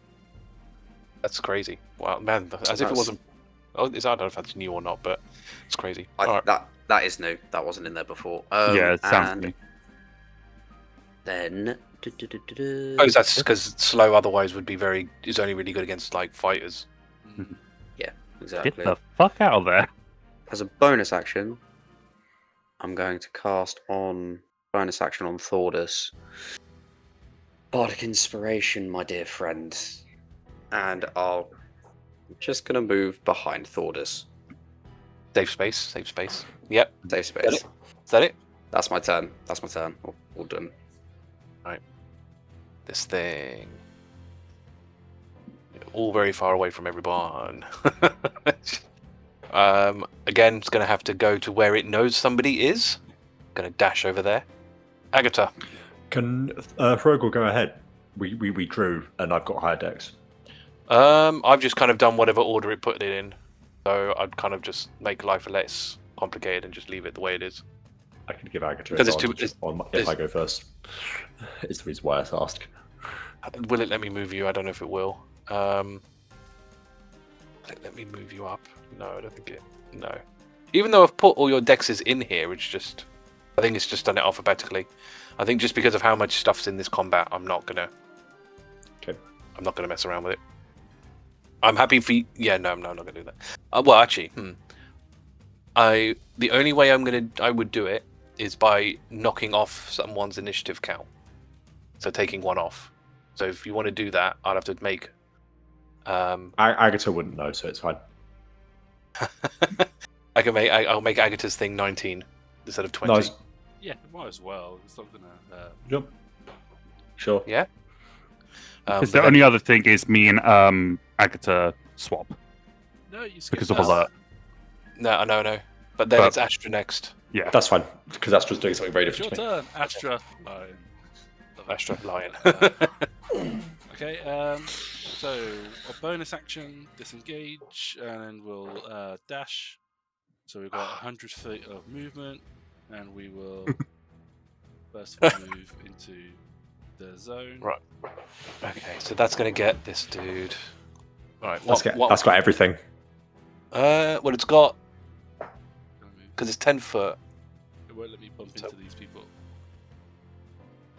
That's crazy. Wow, man. As if it That's- wasn't. Oh, I don't know if that's new or not, but it's crazy. I, All right. that is new. That wasn't in there before. Yeah, it sounds and new. then. I suppose that's because slow otherwise would be is only really good against like fighters. Exactly. Get the fuck out of there. As a bonus action, I'm going to cast on Thordas. Bardic Inspiration, my dear friend. And I'm just going to move behind Thordas. Safe space. Yep. Safe space. Is that it? That's my turn. All done. This thing. All very far away from everyone. Again, it's going to have to go to where it knows somebody is. Going to dash over there. Agata. Can Hrugguhl go ahead? We drew, and I've got higher decks. I've just kind of done whatever order it put it in. So I'd kind of just make life less complicated and just leave it the way it is. I can give Agata Because it's advantage if I go first. It's the reason why I asked. Will it let me move you? I don't know if it will. Will it let me move you up? No, I don't think it. No. Even though I've put all your dexes in here, it's just. I think it's just done it alphabetically. I think just because of how much stuff's in this combat, I'm not gonna. Okay. I'm not gonna mess around with it. I'm happy for you. Yeah, no, I'm not gonna do that. Well, actually, the only way I would do it is by knocking off someone's initiative count. So taking one off. So if you want to do that, I'd have to make. Agata wouldn't know, so it's fine. I'll make Agata's thing 19 instead of 20. Nice. Yeah, might as well. It's not gonna. Yep. Sure. Yeah. Because but the only other thing is me and Agata swap No, you skip because of that. alert. No. But then But- it's Astra next. Yeah. That's fine, because Astra's doing something very It's your different to me. turn, Astra. Lion. Astra Lion. Okay, so a bonus action, disengage, and then we'll dash. So we've got 100 feet of movement, and we will first of all move into the zone. Right. Okay, so that's going to get this dude. Right. That's got everything. Well, it's got because it's 10 foot. It won't let me bump into these people.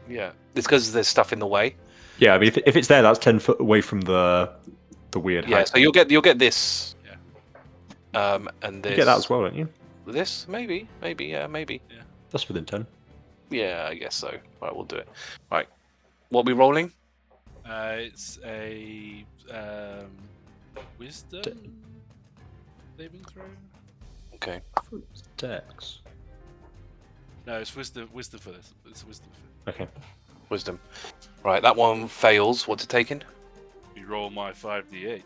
Yeah, it's because there's stuff in the way. Yeah, I mean, if it's there, that's 10 foot away from the weird. Yeah, height. so you'll get this. Yeah. And this. You get that as well, don't you? This maybe. Yeah. That's within 10. Yeah, I guess so. Right, we'll do it. Right, what are we rolling? It's a wisdom saving throw. Okay. Dex. No, it's wisdom. Wisdom for this. It's wisdom. Okay. Wisdom. Right, that one fails. What's it taking? You roll my 5d8.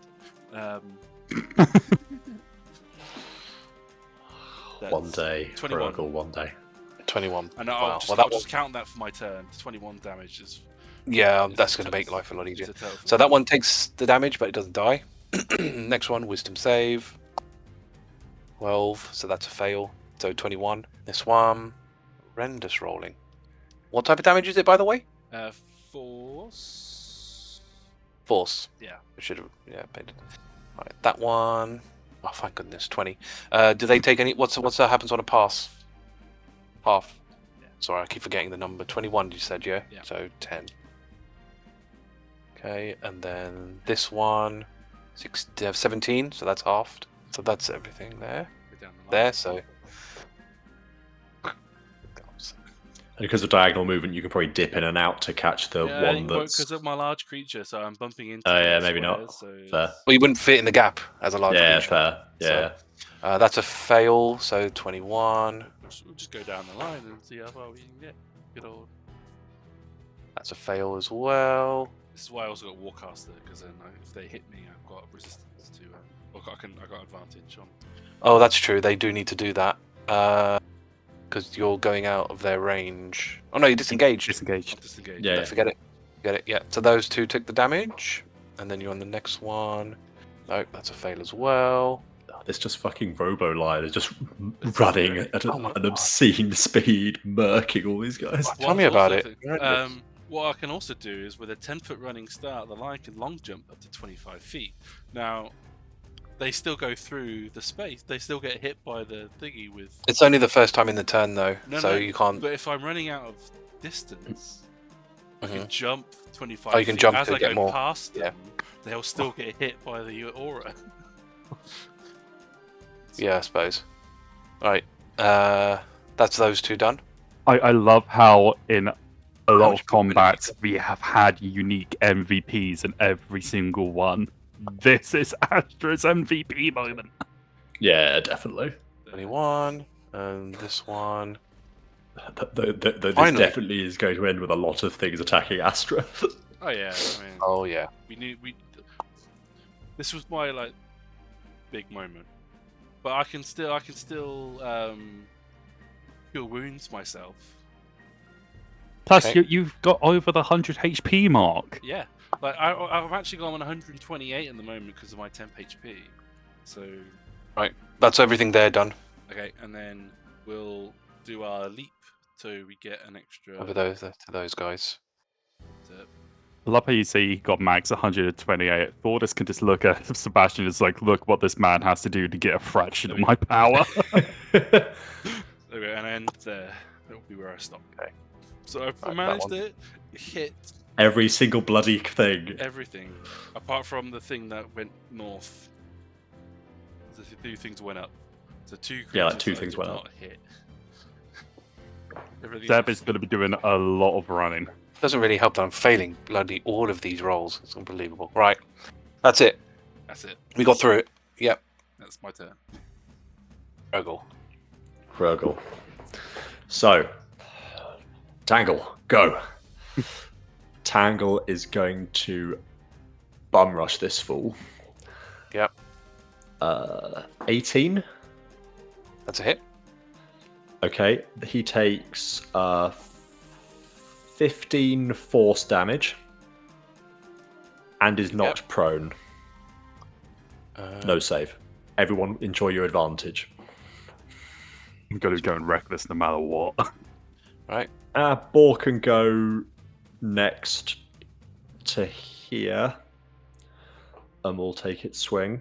One day. 21. Hrugguhl, one day. 21. And I'll Wow. just, Well, that I'll just count that for my turn. 21 damage is. Yeah, that's it's going to make life a lot it's easier. a total. So that one takes the damage, but it doesn't die. Next one, wisdom save. 12, so that's a fail. So 21. This one, horrendous rolling. What type of damage is it, by the way? Force. Force. Yeah. I should have paid it. Right, that one. Oh, thank goodness, 20. Do they take any? What's that happens on a pass? Half. Yeah. Sorry, I keep forgetting the number. 21, you said, yeah? Yeah. So 10. Okay, and then this one, 17, so that's halved. So that's everything there. Go down the line. There, so. And because of diagonal movement, you can probably dip in and out to catch the one that's. Because of my large creature, so I'm bumping into. Oh, yeah, the maybe not. squares, So Fair. Well, you wouldn't fit in the gap as a large Yeah, creature. fair. Yeah. So, that's a fail, so 21. We'll just go down the line and see how far we can get. Good old. That's a fail as well. This is why I also got Warcaster, because then if they hit me, I've got resistance to. I got advantage on. Oh, that's true. They do need to do that. Because you're going out of their range. Oh no, you disengaged. Disengaged. Disengage. Yeah. Forget it. Yeah. So those two took the damage, and then you're on the next one. Nope, that's a fail as well. This just fucking Robo line is just running at Oh my an God. obscene speed, murking all these guys. Tell me about it. What I can also do is with a 10-foot running start, the line can long jump up to 25 feet. Now, they still go through the space. They still get hit by the thingy with. It's only the first time in the turn though, No, so no, you can't. But if I'm running out of distance, I Mhm. can jump 25 Oh, you can feet. jump As to I get go more. past Yeah. them, they'll still get hit by the aura. Yeah, I suppose. Right. That's those two done. I love how in a lot much of combats we have had unique MVPs in every single one. This is Astra's MVP moment. Yeah, definitely. 21, and this one. This Finally. definitely is going to end with a lot of things attacking Astra. Oh yeah, I mean, Oh yeah. This was my big moment, but I can still cure wounds myself. Plus, Okay. you've got over the 100 HP mark. Yeah, I've actually got on 128 at the moment because of my temp HP. So That's everything there done. okay, and then we'll do our leap so we get an extra. Over to those guys. I love how you say he got max 128. Thordas can just look at Sebastian and is like, look what this man has to do to get a fraction of my power. Okay, and I end there. That'll be where I stop. Okay. So I've Right, that managed one. to hit Every single bloody thing. everything apart from the thing that went north. The two things went up. So two. Yeah, creatures like two that I things did went not up. Hit. Everything Deb else- is going to be doing a lot of running. Doesn't really help that I'm failing bloody all of these rolls. It's unbelievable. Right. That's it. That's it. We got through it. Yep. That's my turn. Hrugguhl. Hrugguhl. So, Tangle, go. Tangle is going to bum rush this fool. Yep. 18. That's a hit. Okay, he takes 15 force damage and is knocked prone. No save. Everyone enjoy your advantage. I'm going to go and wreck this no matter what. Right. Boar can go next to here. And we'll take its swing.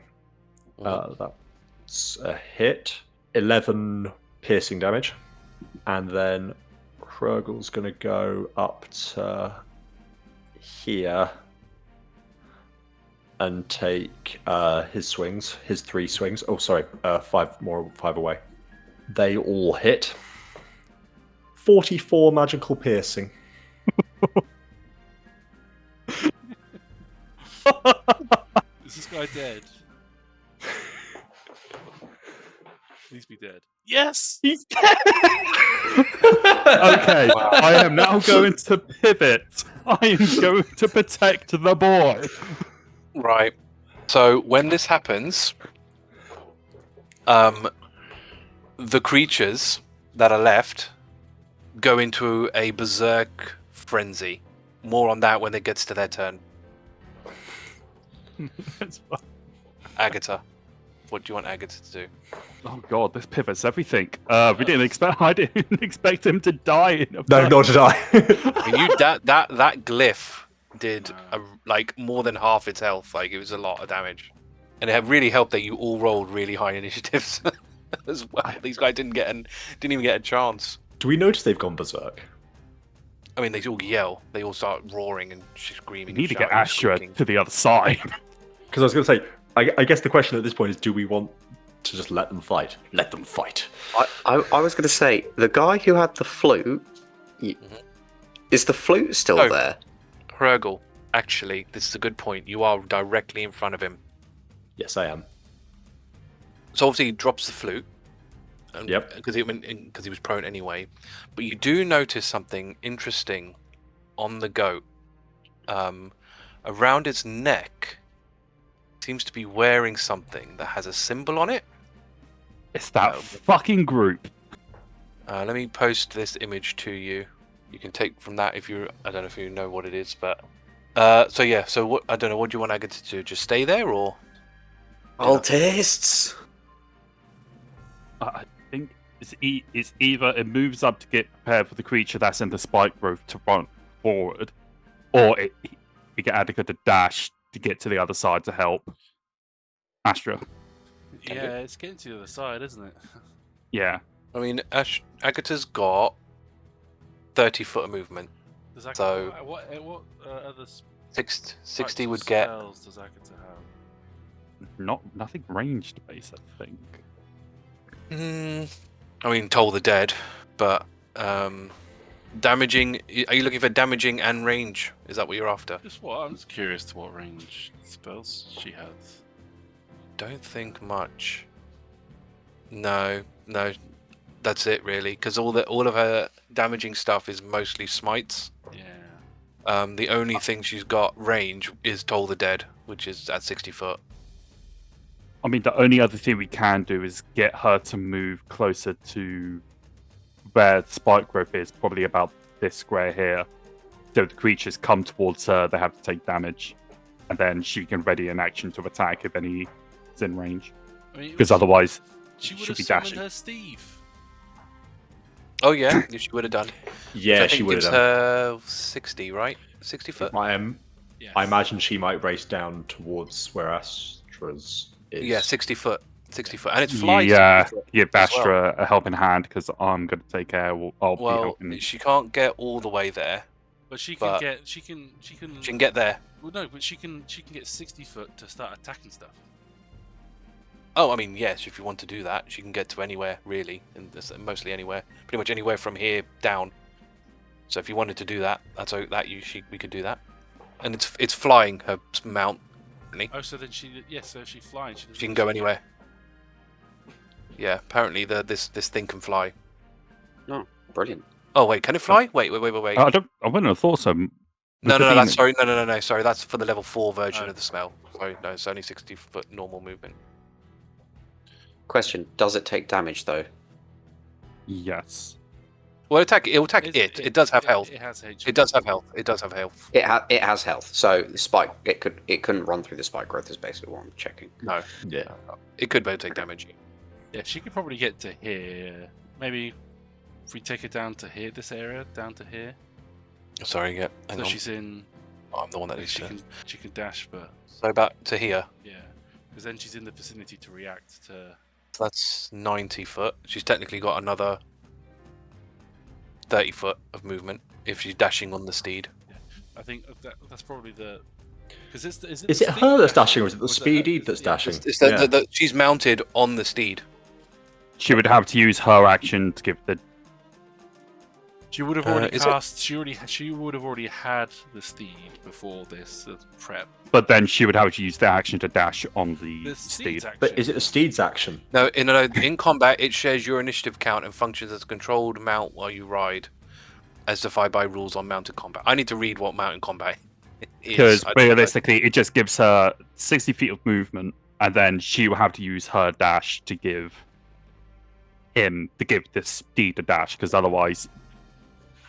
That's a hit. 11 piercing damage. And then Hrugguhl's going to go up to here and take his swings, his 3 swings. Oh, sorry, 5 away. They all hit. 44 magical piercing. Is this guy dead? Please be dead. Yes! He's dead! Okay, I am now going to pivot. I am going to protect the boy. Right. So when this happens, the creatures that are left go into a berserk frenzy. More on that when it gets to their turn. Agata, what do you want Agata to do? Oh god, this pivots everything. We didn't expect. I didn't expect him to die. In a No, nor did I. I mean, that glyph did like more than half its health. Like, it was a lot of damage, and it really helped that you all rolled really high initiatives as well. These guys didn't even get a chance. Do we notice they've gone berserk? I mean, they all yell. They all start roaring and screaming. We need to and get Astra squeaking. to the other side. Because I was going to say, I guess the question at this point is, do we want to just let them fight? Let them fight. I was going to say, the guy who had the flute, is the flute still there? Hrugguhl, actually, this is a good point. You are directly in front of him. Yes, I am. So obviously he drops the flute. Yep. Because he was prone anyway. But you do notice something interesting on the goat. Around its neck, seems to be wearing something that has a symbol on it. It's that fucking group. Let me post this image to you. You can take from that if you. I don't know if you know what it is, but. So yeah. So what? I don't know. What do you want Agata to do? Just stay there, or? All tastes. I think it's either it moves up to get prepared for the creature that's in the spike growth to run forward, or we get Agata to dash to get to the other side to help Astra. Yeah, it's getting to the other side, isn't it? Yeah. I mean, Agata's got 30 foot of movement. Does Agata, So what other 60 would get. spells does Agata have? Nothing ranged base, I think. I mean, Toll the Dead, but damaging. Are you looking for damaging and range? Is that what you're after? Just what? I'm just curious to what range spells she has. Don't think much. No, that's it really. Because all of her damaging stuff is mostly smites. Yeah. The only thing she's got range is Toll the Dead, which is at 60 foot. I mean, the only other thing we can do is get her to move closer to where spike growth is, probably about this square here. So the creatures come towards her, they have to take damage, and then she can ready an action to attack if any is in range. Because otherwise, she would she'll have be summoned dashing. her Steve. Oh yeah, she would have done. Yeah, Which I she think would have gives done. her 60, right? 60 foot. Yes. I imagine she might race down towards where Astra's is. Yeah, 60 foot. 60 foot, and it's fly. Yeah, 60 foot give as well. Astra a helping hand because I'm going to take care. I'll be Well, helping. she can't get all the way there. But she can but get. She can. She can get there. Well, no, but she can get 60 foot to start attacking stuff. Oh, I mean, yes, if you want to do that, she can get to anywhere, really. And mostly anywhere. Pretty much anywhere from here down. So if you wanted to do that, we could do that. And it's flying, her mount. Oh, so then she. Yes, so if she's flying, she can go anywhere. Yeah, apparently this thing can fly. No, brilliant. Oh, wait, can it fly? Wait. I wouldn't have thought so. No, that's sorry. No. Sorry, that's for the level 4 version of the spell. Sorry, no, it's only 60 foot normal movement. Question: does it take damage though? Yes. Well, it'll attack it. It does have health. It has HP. It does have health. It does have health. It has health. So the spike, it couldn't run through the spike growth. Is basically what I'm checking. No. Yeah. It could both take damage. Yeah, she could probably get to here maybe if we take it down to here, this area, down to here. Sorry, yeah. Hang So on. she's in. Oh, I'm the one that needs She to. can dash, but So back to here. yeah, because then she's in the vicinity to react to. So that's 90 foot. She's technically got another 30 foot of movement if she's dashing on the steed. I think that's probably the. Because is Is the it steed her that's dashing, or is it the Or is it her- speedy is it- that's yeah, dashing? It's that she's mounted on the steed. She would have to use her action to give the. She would have already is it- cast. She would have already had the steed before this prep. But then she would have to use the action to dash on the The steed. steed's action. But is it the steed's action? No, in combat, it shares your initiative count and functions as a controlled mount while you ride, as defined by rules on mounted combat. I need to read what mounted combat is. Because I don't know. realistically, it just gives her 60 feet of movement, and then she will have to use her dash to give the steed a dash, because otherwise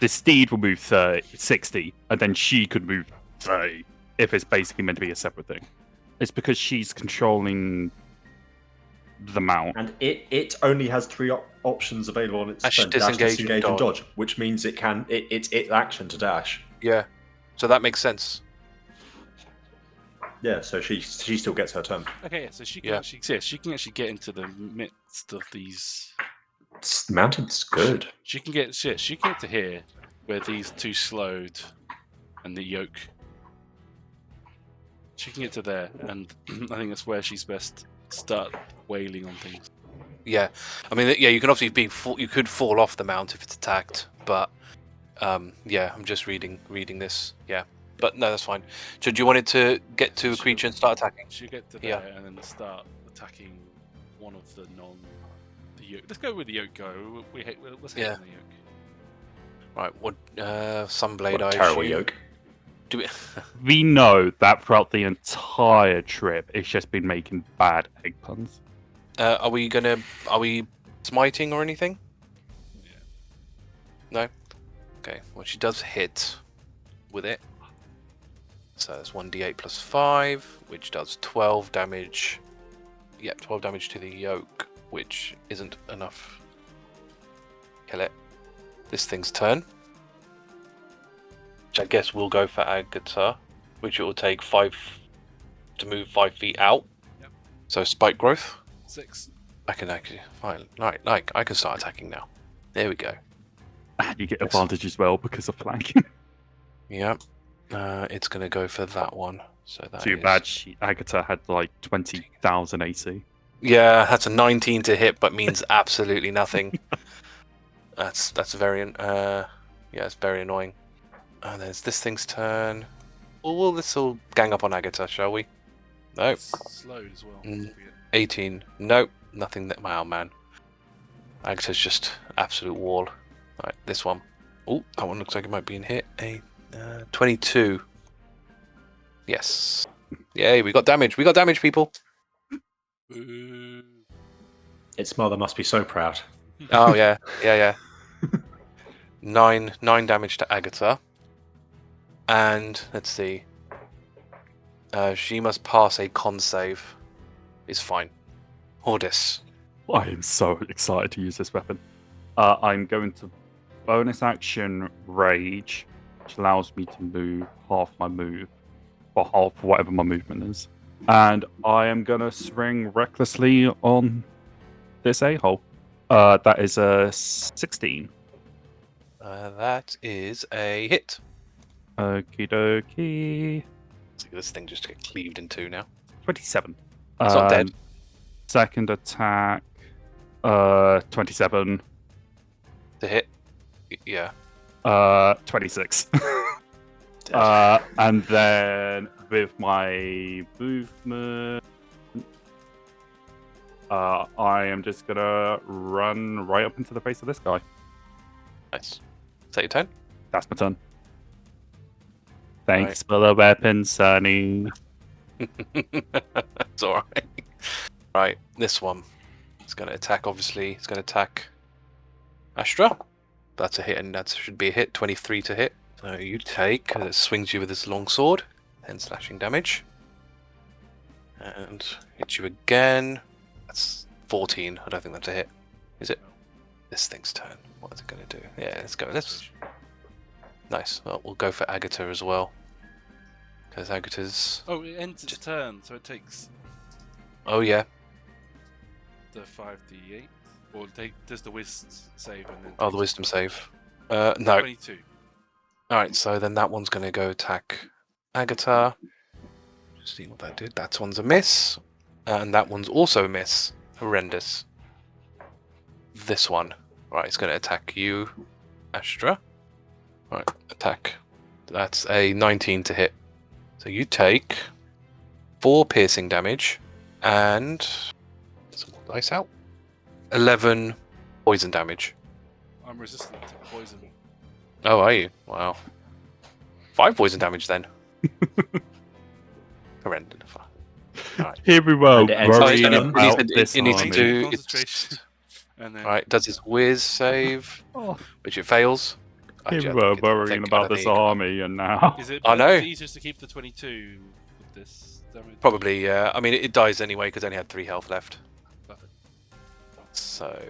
the steed will move 60, and then she could move 30 if it's basically meant to be a separate thing. It's because she's controlling the mount. And it only has three options available on its Dash, turn: dash, disengage, disengage, and and dodge, which means it's action to dash. Yeah, so that makes sense. Yeah, so she still gets her turn. Okay, so she can Yeah. she can actually get into the midst of these. Mounted's good. She can get to here where these two slowed and the yoke. She can get to there, and I think that's where she's best start wailing on things. Yeah, I mean, yeah, you can obviously you could fall off the mount if it's attacked, but yeah, I'm just reading this. Yeah, but no, that's fine. So do you want it to get to a creature and start attacking? She'll get to there Yeah. and then start attacking one of the yoke. Let's go with the yoke. Let's hit Yeah. on the yoke. Right, what Sunblade? What a I terrible assume. yoke. Do we? We know that throughout the entire trip, it's just been making bad egg puns. Are we smiting or anything? Yeah. No. Okay. Well, she does hit with it. So that's 1d8 plus 5, which does 12 damage. Yep, 12 damage to the yoke, which isn't enough. Kill it. This thing's turn. Which I guess will go for Agata, which it will take 5 to move 5 feet out. Yep. So spike growth. 6. I can actually fine. Right, like I can start attacking now. There we go. And you get Yes. advantage as well because of flanking. Yep. It's gonna go for that one. So that Too is- bad Agata had like 20,000 AC. Yeah, that's a 19 to hit, but means absolutely nothing. That's very yeah, it's very annoying. And there's this thing's turn. Well, this will gang up on Agata, shall we? Nope. Slowed as well. Mm. don't forget. 18. Nope. Nothing that. Wow, man. Agata's just absolute wall. Right, this one. Oh, that one looks like it might be in hit. 22. Yes. Yay, we got damage. We got damage, people. Boo. Its mother must be so proud. Oh yeah, yeah. 9 damage to Agata. And let's see. She must pass a con save. Is fine. Thordas. I am so excited to use this weapon. I'm going to bonus action Rage, which allows me to move half my move, or half whatever my movement is. And I am going to swing recklessly on this a-hole. That is a 16. That is a hit. Okie dokie. See, this thing just get cleaved in two now. 27. It's not dead. Second attack, 27. To hit. Yeah. 26. Dead. And then with my movement, I am just gonna run right up into the face of this guy. Nice. Is that your turn? That's my turn. Thanks for the weapon, Sonny. It's alright. Right, this one. It's going to attack, obviously. It's going to attack Astra. That's a hit, and that should be a hit. 23 to hit. So you take, it swings you with this long sword, 10 slashing damage. And hits you again. That's 14. I don't think that's a hit. Is it? this thing's turn. What is it going to do? Yeah, let's go. Nice. Well, we'll go for Agata as well. Because Agata's... Oh, it ends its turn, so it takes Oh, yeah. the 5d8. Or does the Wisd save and then... Oh, the Wisdom save. No. 22. Alright, so then that one's going to go attack Agata. Just see what that did. That one's a miss. And that one's also a miss. Horrendous. This one. Right, it's going to attack you, Astra. Right, attack. That's a 19 to hit. So you take 4 piercing damage and some more dice out. 11 poison damage. I'm resistant to poison. Oh, are you? Wow. 5 poison damage then. Horrendous. Right. Here we were And it ends worrying its turn. about this it needs to army. do Concentration. And then Right, does its whiz save, Oh, which it fails. here Actually, we I were think it's worrying effective, I about this think. army, and now is it I know. easier to keep the 22 with this damage? Probably, yeah. I mean, it dies anyway because it only had 3 health left. Perfect. So,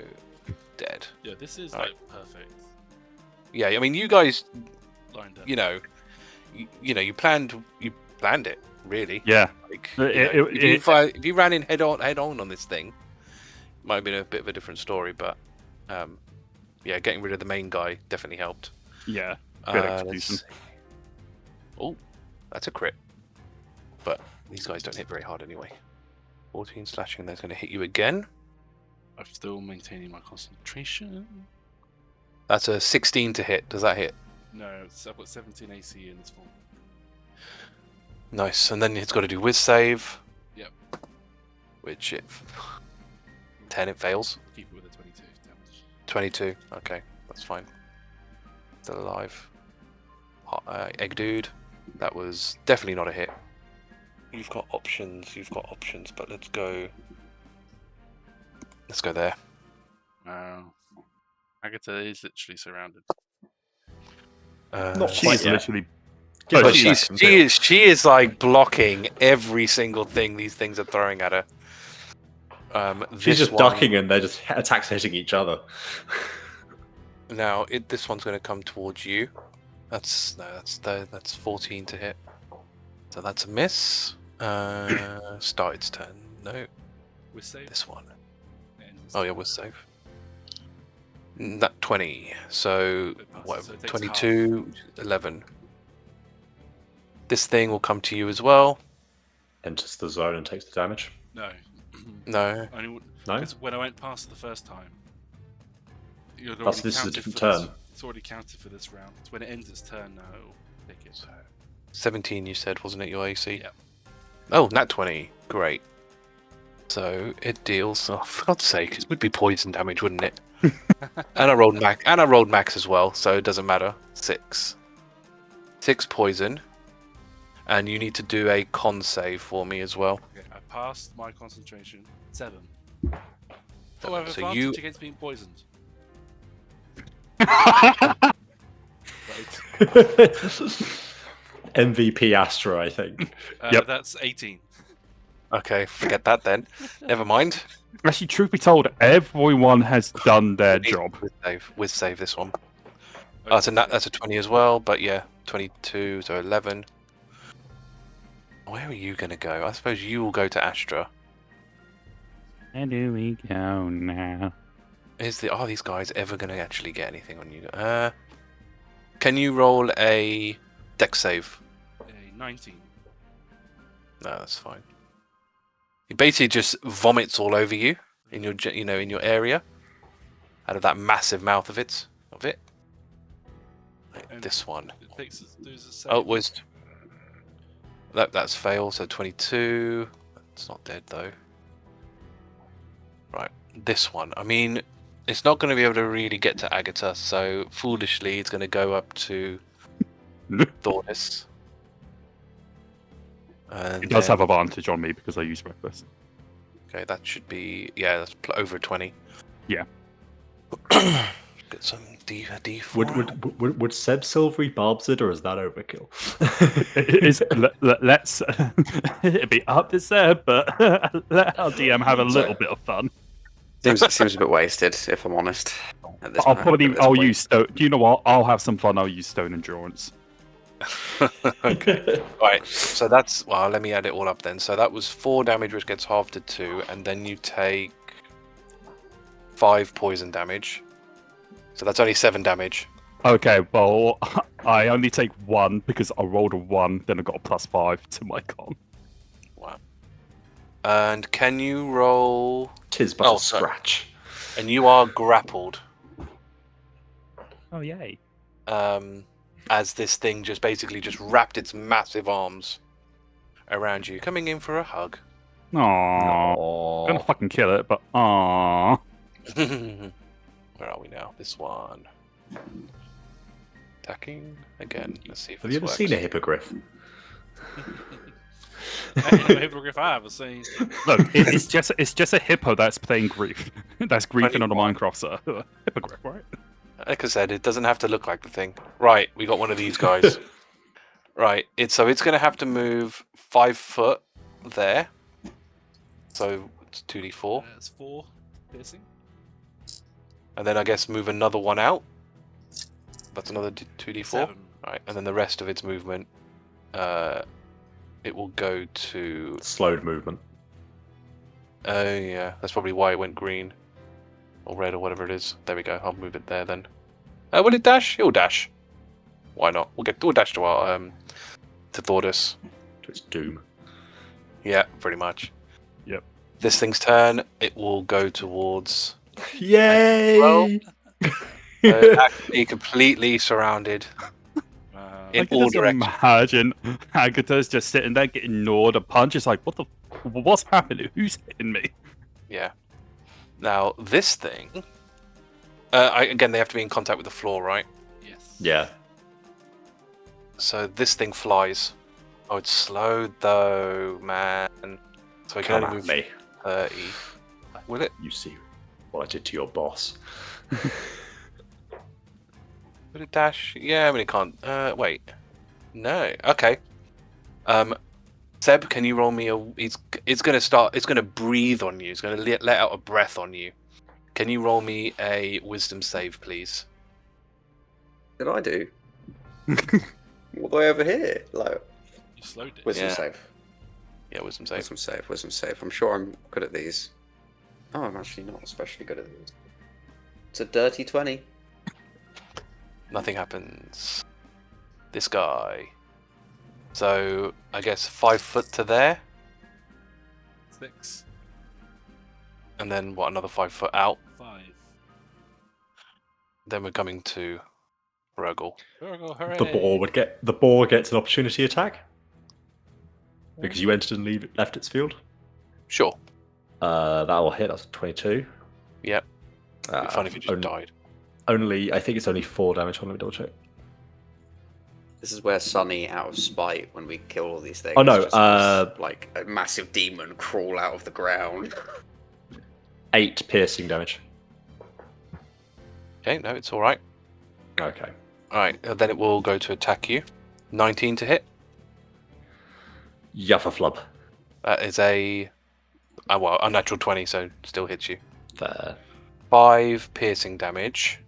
dead. Yeah, this is Right. like perfect. Yeah, I mean, you guys, Lined up. you know, you planned it really. yeah, Like, It- if you ran in head on this thing, might have been a bit of a different story. But yeah, getting rid of the main guy definitely helped. yeah, good Let's execution. see. Oh, that's a crit. But these guys don't hit very hard anyway. 14 slashing. That's going to hit you again. I'm still maintaining my concentration. That's a 16 to hit. Does that hit? No, I've got 17 AC in this form. Nice. And then it's got to do whiz save. Yep. Which 10 it fails. Keep it with a 22 damage. 22. Okay, that's fine. Still alive. Egg dude. That was definitely not a hit. You've got options. But let's go. Let's go there. Wow. Agata is literally surrounded. Not She's quite yet. literally. Give But her a second, she is like blocking every single thing these things are throwing at her. She's This just one- ducking and they're just attacks hitting each other. Now this one's going to come towards you. That's 14 to hit. So that's a miss. Start its turn. No, With save. this one. Ends its Oh yeah, turn. we'll save. That 20. So It passes, what? so it takes 22, 11. This thing will come to you as well. Enters the zone and takes the damage. No. No. Only No? because when I went past the first time, you'd That's- already this is a counted different for this- turn. It's already counted for this round. It's when it ends its turn now. It'll take it. 17 you said, wasn't it, your AC? Yep. Oh, nat 20. Great. So it deals, oh, for God's sake, it would be poison damage, wouldn't it? and I rolled max as well, so it doesn't matter. 6 poison. And you need to do a con save for me as well. Okay, I passed my concentration. 7. Oh, I have So advantage you- against being poisoned. MVP Astra, I think. Yep. That's 18. Okay, forget that then. Never mind. Actually, truth be told, everyone has done their job. With save this one. Oh, that's a 20 as well, but yeah, 22, so 11. Where are you going to go? I suppose you will go to Astra. Where do we go now? Are these guys ever going to actually get anything on you? Can you roll a dex save? A 19. No, that's fine. He basically just vomits all over you in your, in your area, out of that massive mouth of it. Right, And this one. It takes there's a save. Oh, it was. That's fail. So 22. It's not dead though. Right, this one. I mean, it's not going to be able to really get to Agata, so foolishly, it's going to go up to Thordas. And It does then- have advantage on me because I use reckless. Okay, that should be that's over 20. Yeah. Get some D4. Would Seb Silvery Barbs it, or is that overkill? Let's it'd be up to Seb, but let our DM have a little bit of fun. Seems a bit wasted, if I'm honest. At this I'll point- probably at this I'll point. use stone. Do you know what? I'll have some fun. I'll use stone endurance. Okay. Right. So that's let me add it all up then. So that was 4 damage, which gets halved to 2, and then you take 5 poison damage. So that's only 7 damage. Okay, well, I only take 1 because I rolled a 1, then I got a +5 to my con. Wow. And can you roll? Tis but Oh, a sorry. scratch. And you are grappled. Oh yay! As this thing just basically just wrapped its massive arms around you, coming in for a hug. Aww. I'm gonna fucking kill it, but aww. Where are we now? This one. Attacking again. Let's see if Have this you ever works. seen a hippogriff? Ain't no hippogriff I ever seen. Look, it's just a hippo that's playing grief. That's griefing on a 21. Minecraft server. Hippogriff, right? Like I said, it doesn't have to look like the thing. Right, we got one of these guys. Right, it's going to have to move 5 foot there. So it's 2d4. That's 4 piercing. And then I guess move another one out. That's another 2d4. 7. Right, and then the rest of its movement, it will go to... Slowed movement. Oh, yeah. That's probably why it went green. Or red or whatever it is. There we go. I'll move it there then. Will it dash? It'll dash. Why not? We'll dash to our... to Thordas. To its doom. Yeah, pretty much. Yep. This thing's turn, it will go towards... Yay! Well, actually completely surrounded in I can all just directions. imagine Agata's just sitting there getting gnawed. A punch is like, what's happening? Who's hitting me? Yeah. Now, this thing... again, they have to be in contact with the floor, right? Yes. Yeah. So this thing flies. Oh, it's slowed though, man. So I can Come only at move me. 30. Will it? You see what I did to your boss. Will it dash? Yeah, I mean it can't. Wait. No. Okay. Seb, can you roll me a... It's gonna breathe on you. It's gonna let out a breath on you. Can you roll me a wisdom save, please? Did I do? All the way over here. Like, You slowed it. wisdom Yeah. save. Yeah, wisdom save. Wisdom save. Wisdom save. I'm sure I'm good at these. Oh, I'm actually not especially good at these. It's a dirty 20. Nothing happens. This guy. So, I guess 5 foot to there. 6. And then, what, another 5 foot out. 5. Then we're coming to Hrugguhl. Hooray. The boar gets an opportunity attack because you entered and left its field. Sure. That will hit. That's a 22. Yep. It'd be fun if you just died. I think it's only 4 damage. Hold on, let me double check. This is where Sunny, out of spite, when we kill all these things, Oh, no, just has, like a massive demon crawl out of the ground. 8 piercing damage. Okay, no, it's alright. Okay. Alright, then it will go to attack you. 19 to hit. Yuffa flub. That is a unnatural 20, so still hits you. There. 5 piercing damage.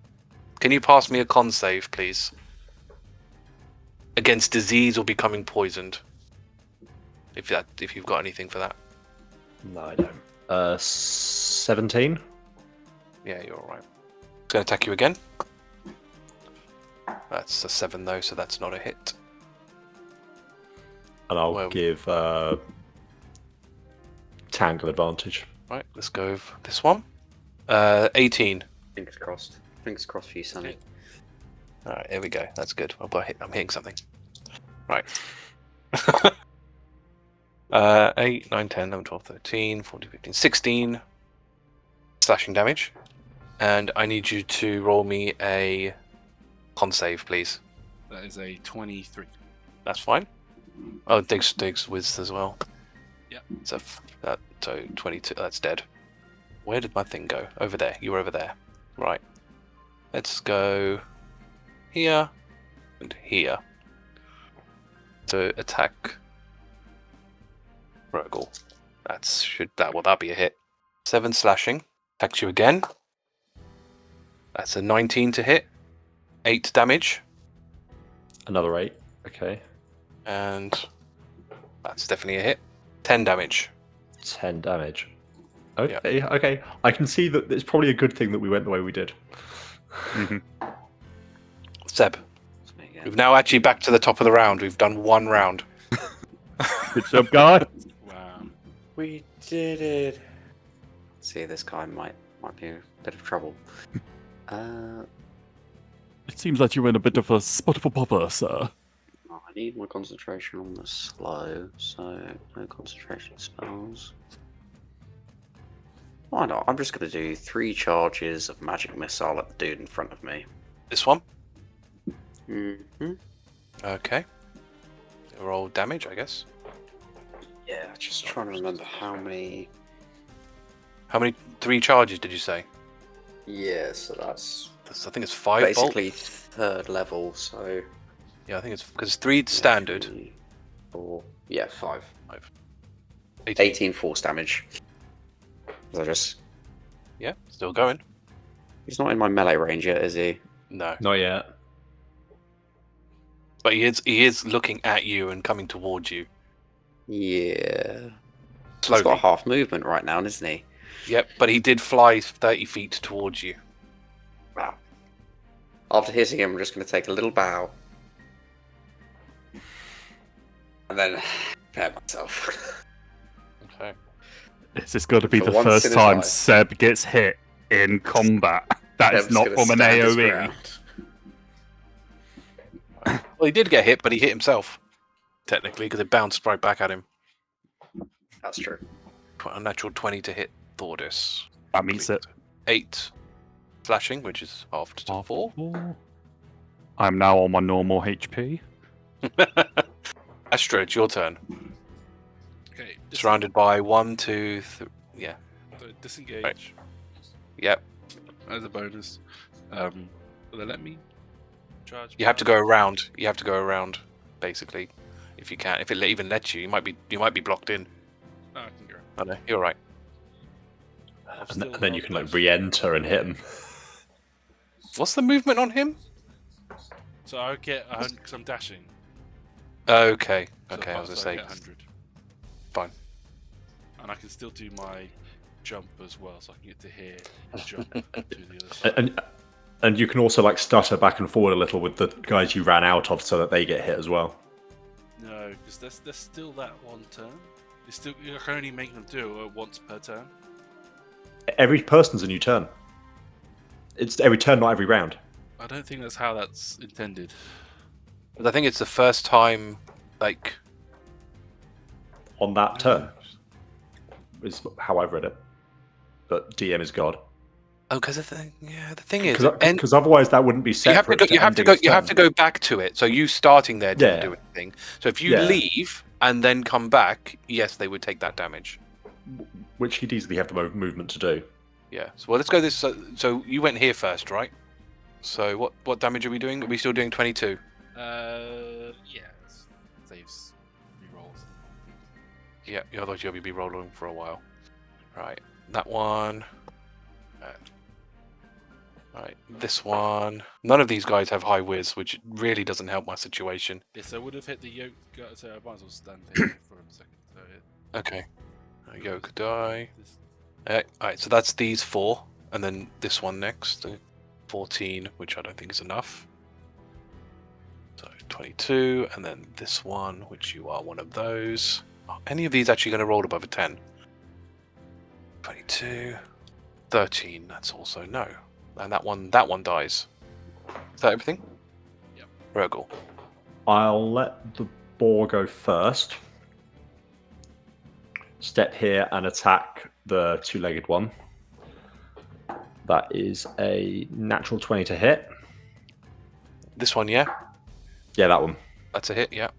Can you pass me a con save, please? Against disease or becoming poisoned. If you've got anything for that. No, I don't. 17. Yeah, you're alright. It's going to attack you again. That's a 7 though, so that's not a hit. And I'll Well- give Tangle advantage. Right, let's go with this one. 18. Fingers crossed. Fingers crossed for you, Sunny. Alright, here we go. That's good. I'm hitting something. Right. 8, 9, 10, 11, 12, 13, 14, 15, 16 slashing damage. And I need you to roll me a con save, please. That is a 23. That's fine. Oh, Diggs whiz as well. Yep. So 22. That's dead. Where did my thing go? Over there. You were over there. Right. Let's go here and here to attack Hrugguhl. That'll be a hit. 7 slashing, Attacks you again. That's a 19 to hit. 8 damage. Another 8. Okay. And that's definitely a hit. 10 damage. 10 damage. Okay, okay. I can see that it's probably a good thing that we went the way we did. Seb, we've now actually back to the top of the round. We've done 1 round. Good job, guy. Wow. We did it. See, this guy might be a bit of trouble. It seems like you're in a bit of a spot of a bother, sir. I need my concentration on the slow, so no concentration spells. Why not? I'm just going to do 3 charges of magic missile at the dude in front of me. This one? Mm-hmm. Okay. Roll damage, I guess. Yeah, just trying to remember how many... How many 3 charges did you say? Yeah, so that's I think it's 5 basically bolts. 3rd level, so... Yeah, I think it's because 3 standard. 4, yeah, 5. 18. 18 force damage. So just... Yeah, still going. He's not in my melee range yet, is he? No. Not yet. But he is looking at you and coming towards you. Yeah. Slowly. He's got half movement right now, isn't he? Yep, but he did fly 30 feet towards you. Wow. After hitting him, I'm just going to take a little bow. And then prepare myself. Okay. This is going to be For the once first in his time life. Seb gets hit in combat. That is Seb's not gonna from an stand his AoE. ground. Well, he did get hit, but he hit himself. Technically, because it bounced right back at him. That's true. A natural 20 to hit Thordas. That means it. 8 slashing, which is halved to 4. I'm now on my normal HP. Astra, it's your turn. Okay. Surrounded by 1, 2, 3. Yeah. So disengage Right. Yep. as a bonus. Will they let me charge? You have to go around. You have to go around, basically, if you can. If it even lets you, you might be blocked in. Oh, I can go. Oh no, you're right. And then you can like re-enter and hit him. What's the movement on him? So I get 100 because I'm dashing. Okay. So Okay, I was gonna I say. get 100. Fine. And I can still do my jump as well, so I can get to here and jump to the other side. And you can also like stutter back and forward a little with the guys you ran out of, so that they get hit as well. No, because there's still that one turn. It's still, you can only make them do it once per turn. Every person's a new turn. It's every turn, not every round. I don't think that's how that's intended. But I think it's the first time, like, On that turn is how I've read it. But DM is God. oh, because the thing is, Because otherwise that wouldn't be you have to separate. go. You have to ending go. its You have turn. to go back to it. So you starting there didn't Yeah. do anything. So if you Yeah. leave and then come back, yes, they would take that damage. Which he'd easily have the movement to do. Yeah. So well, let's go this. So you went here first, right? So what damage are we doing? Are we still doing 22? Yeah, saves rerolls. Yeah. Otherwise you'll be rolling for a while. Right. That one. Right. This one. None of these guys have high whiz, which really doesn't help my situation. Yes, I would have hit the yoke, so I might as well stand there for a second. So Okay. Yoke die. this, Alright, so that's these 4, and then this one next, 14, which I don't think is enough. So 22, and then this one, which you are one of those. Are any of these actually going to roll above a 10? 22, 13, that's also no. And that one dies. Is that everything? Yep. Hrugguhl. I'll let the boar go first. Step here and attack the 2-legged one. That is a natural 20 to hit. This one, yeah? Yeah, that one. That's a hit, yeah.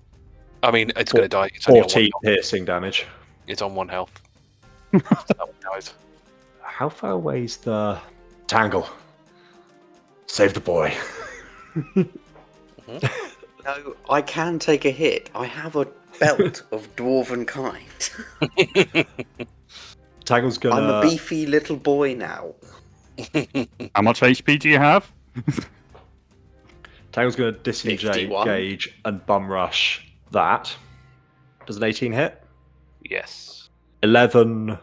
I mean, it's going to die. It's only on 14 one, piercing damage. it's on 1 health. So that one dies. How far away is the tangle? Save the boy. No, I can take a hit. I have a belt of dwarven kind. Tangle's gonna. I'm a beefy little boy now. How much HP do you have? Tangle's gonna disengage and bum rush that. Does an 18 hit? Yes. 11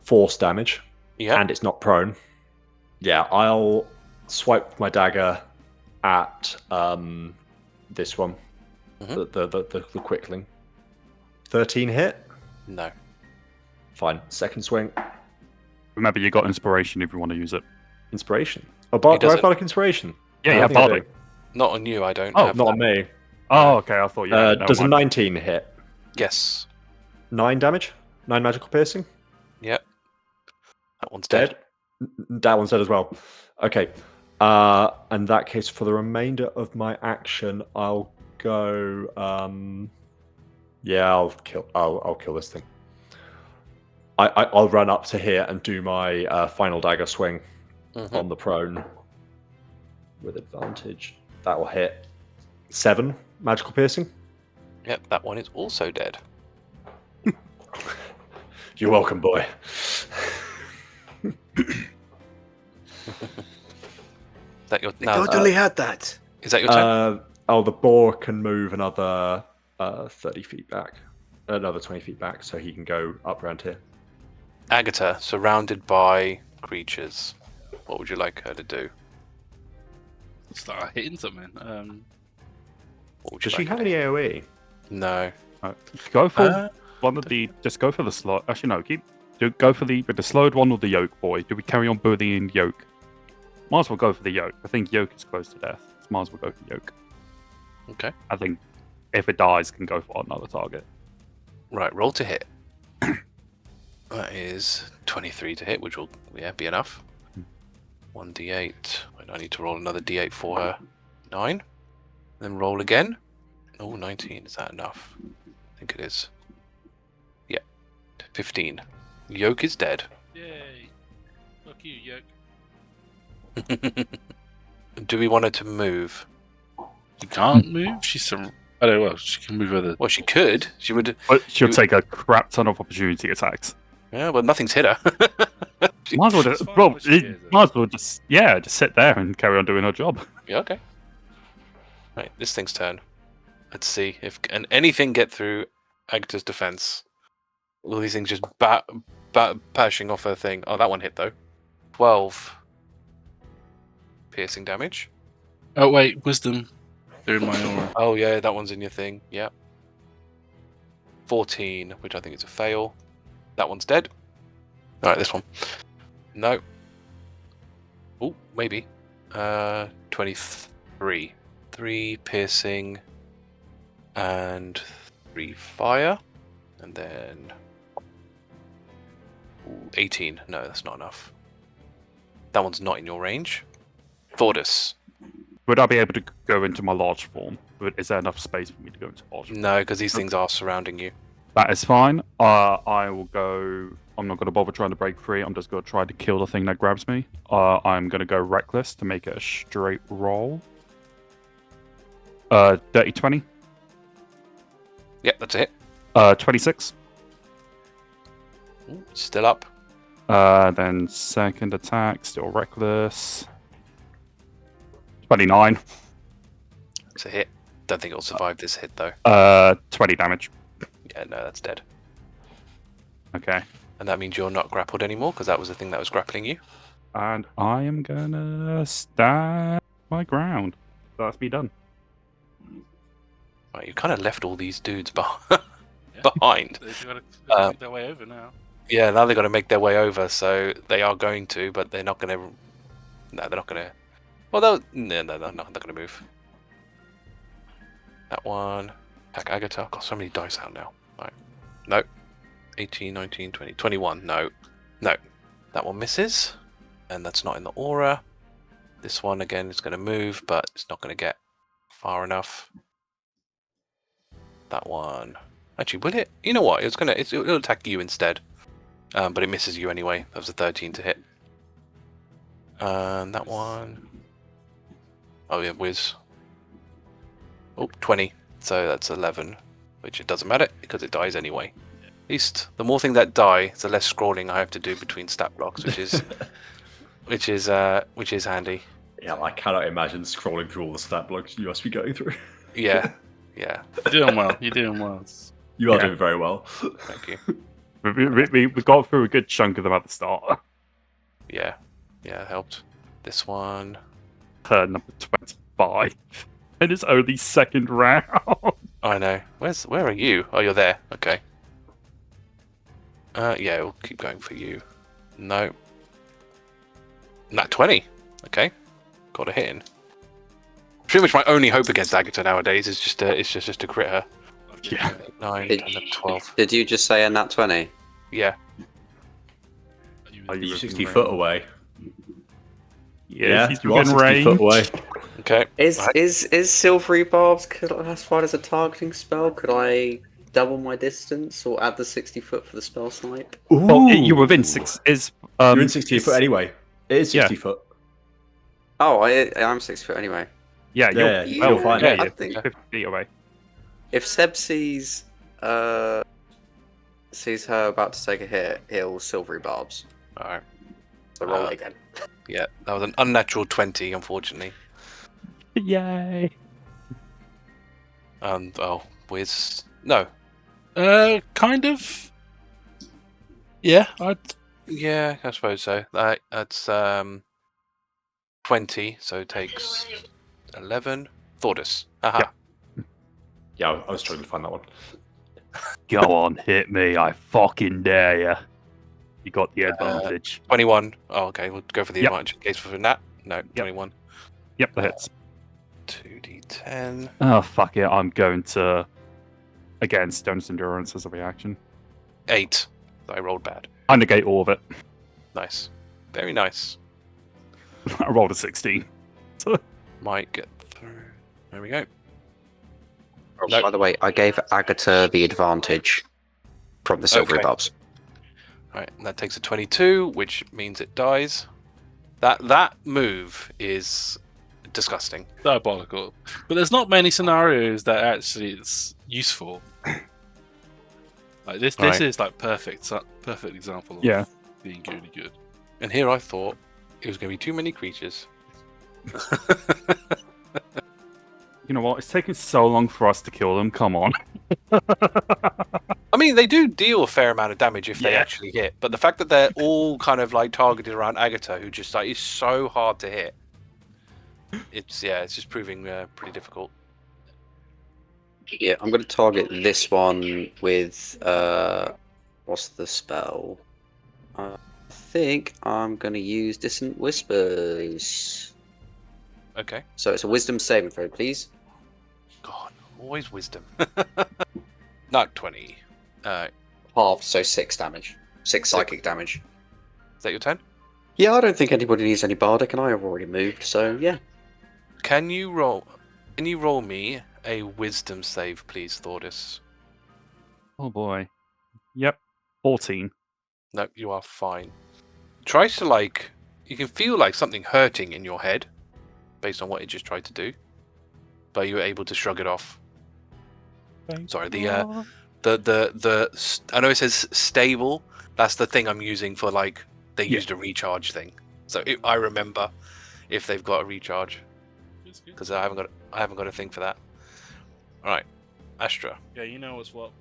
force damage. Yeah. And it's not prone. Yeah, I'll swipe my dagger at this one. The quickling. 13 hit? No. Fine. Second swing. Remember, you got inspiration if you want to use it. Inspiration. Oh, He do does I have it. bardic inspiration? Yeah, you I have think I bardic. do. Not on you. I don't. Oh, have Not that. on me. Oh, okay. I thought you. had it. Never Does a mind. 19 hit? Yes. 9 damage? 9 magical piercing? Yep. That one's dead. That one's dead as well. Okay. In that case, for the remainder of my action, I'll go. Yeah, I'll kill this thing. I'll run up to here and do my final dagger swing on the prone with advantage. That will hit 7 magical piercing. Yep. That one is also dead. You're welcome, boy. Is that your? I No, totally had that. is that your turn? The boar can move another 30 feet back, another 20 feet back, so he can go up around here. Agata, surrounded by creatures. What would you like her to do? Start hitting something. What would you Does she like have her any to AoE? do? No. Go for one of the. Just go for the slot. Actually, no. Go for with the slowed one or the yoke boy. Do we carry on bullying yoke? Might as well go for the yoke. I think yoke is close to death. So might as well go for yoke. Okay. I think if it dies, can go for another target. Right. Roll to hit. That is 23 to hit, which will be enough. 1d8. Wait, I need to roll another d8 for her. 9. Then roll again. Oh, 19. Is that enough? I think it is. Yeah. 15. Yoke is dead. Yay! Fuck you, yoke. Do we want her to move? She can't move. She's some. I don't know. Well, she can move other. Well, she could. She would. But she'll You- take a crap ton of opportunity attacks. Yeah, but nothing's hit her. Might as well That's just, fine well, where she is, though. might as well just sit there and carry on doing her job. Yeah, okay. Right, this thing's turn. Let's see if can anything get through Agata's defense. All these things just bashing off her thing. Oh, that one hit though. 12 piercing damage. Oh wait, wisdom. They're in my aura. Oh yeah, that one's in your thing. Yeah. 14, which I think is a fail. That one's dead. All right, this one. No. Oh, maybe. 23. 3 piercing and 3 fire, and then 18. No, that's not enough. That one's not in your range. Thordas. Would I be able to go into my large form? Is there enough space for me to go into large form? No, because these things are surrounding you. That is fine. I will go. I'm not going to bother trying to break free. I'm just going to try to kill the thing that grabs me. I'm going to go reckless to make it a straight roll. Dirty 20. Yep, that's it. 26. Ooh, still up. Then second attack, still reckless. 29. It's a hit. Don't think it'll survive this hit though. 20 damage. Yeah, no, that's dead. Okay. And that means you're not grappled anymore because that was the thing that was grappling you. And I am gonna stand my ground. So that's me done. Right, you kind of left all these dudes Yeah. behind. They've got to Um, make their way over now. Yeah, now they've got to make their way over, so they are going to, but they're not going to. No, they're not going to. Well, no, they're not going to move. That one. Attack Agata. I've got so many dice out now. Right. No. 18, 19, 20. 21. No. No. That one misses. And that's not in the aura. This one, again, is going to move, but it's not going to get far enough. That one. Actually, will it? You know what? It'll attack you instead. But it misses you anyway. That was a 13 to hit. And that one. Oh, yeah, whiz. Oh, 20. So that's 11. Which it doesn't matter because it dies anyway. At least the more things that die, the less scrolling I have to do between stat blocks, which is which is handy. Yeah, I cannot imagine scrolling through all the stat blocks you must be going through. Yeah. You're doing well. You're doing well. You are doing very well. Thank you. We got through a good chunk of them at the start. Yeah, it helped. This one. Turn number 25. And it's only second round. I know. Where are you? Oh, you're there. Okay. Yeah, we'll keep going for you. No. Nat 20. Okay. Got a hit in. Pretty much my only hope against Agata nowadays is just to crit her. Yeah. 9, Did- 10, 11, 12. Did you just say a nat 20? Yeah. Are Are you you within 60 range? foot away? Yeah, he's you are within 60 range. foot away. Okay. Is Silvery Barbs classified as a targeting spell? Could I double my distance or add the 60 foot for the spell snipe? Well, you're within 6. You're in 60 foot anyway. It is 60 foot. Oh, I'm 6 foot anyway. Yeah, Yeah, you're fine. Yeah, I you're think 50 feet away. if Seb sees her about to take a hit, he'll Silvery Barbs. Alright. So roll it again. Yeah, that was an unnatural 20, unfortunately. Yay. And Wiz. No. Kind of. Yeah, Yeah, I suppose so. That's 20, so it takes 11. Thordas. Haha. Yeah, I was trying to find that one. Go on, hit me. I fucking dare you. You got the advantage. 21. Oh, okay. We'll go for the Yep. advantage in case for Nat. No, 21. Yep, that hits. 2d10. Oh, fuck it. I'm going to... Again, Stone's Endurance as a reaction. 8. I rolled bad. I negate all of it. Nice. Very nice. I rolled a 16. Might get through. There we go. Oh, No. by the way, I gave Agata the advantage from the Silvery Okay. Barbs. Alright, and that takes a 22, which means it dies. That move is disgusting. diabolical. But there's not many scenarios that actually it's useful. Like this Right. is like perfect example of Yeah. being really good. And here I thought it was going to be too many creatures. You know what? It's taking so long for us to kill them. Come on. I mean, they do deal a fair amount of damage if they Yeah. actually hit, but the fact that they're all kind of like targeted around Agata, who just like is so hard to hit, it's just proving pretty difficult. Yeah, I'm going to target this one with what's the spell? I think I'm going to use Dissonant Whispers. Okay. So it's a Wisdom saving throw, please. God, always wisdom. Not 20. Half, so 6 damage. 6 psychic damage. Is that your turn? Yeah, I don't think anybody needs any bardic, and I have already moved, so yeah. Can you roll me a wisdom save, please, Thordas? Oh boy. Yep. 14. No, you are fine. Tries to you can feel like something hurting in your head, based on what it just tried to do, but you were able to shrug it off. Sorry, I know it says stable. That's the thing I'm using for they used a recharge thing. So I remember if they've got a recharge, It's good. because I haven't got a thing for that. All right, Astra. Yeah, you know what's what.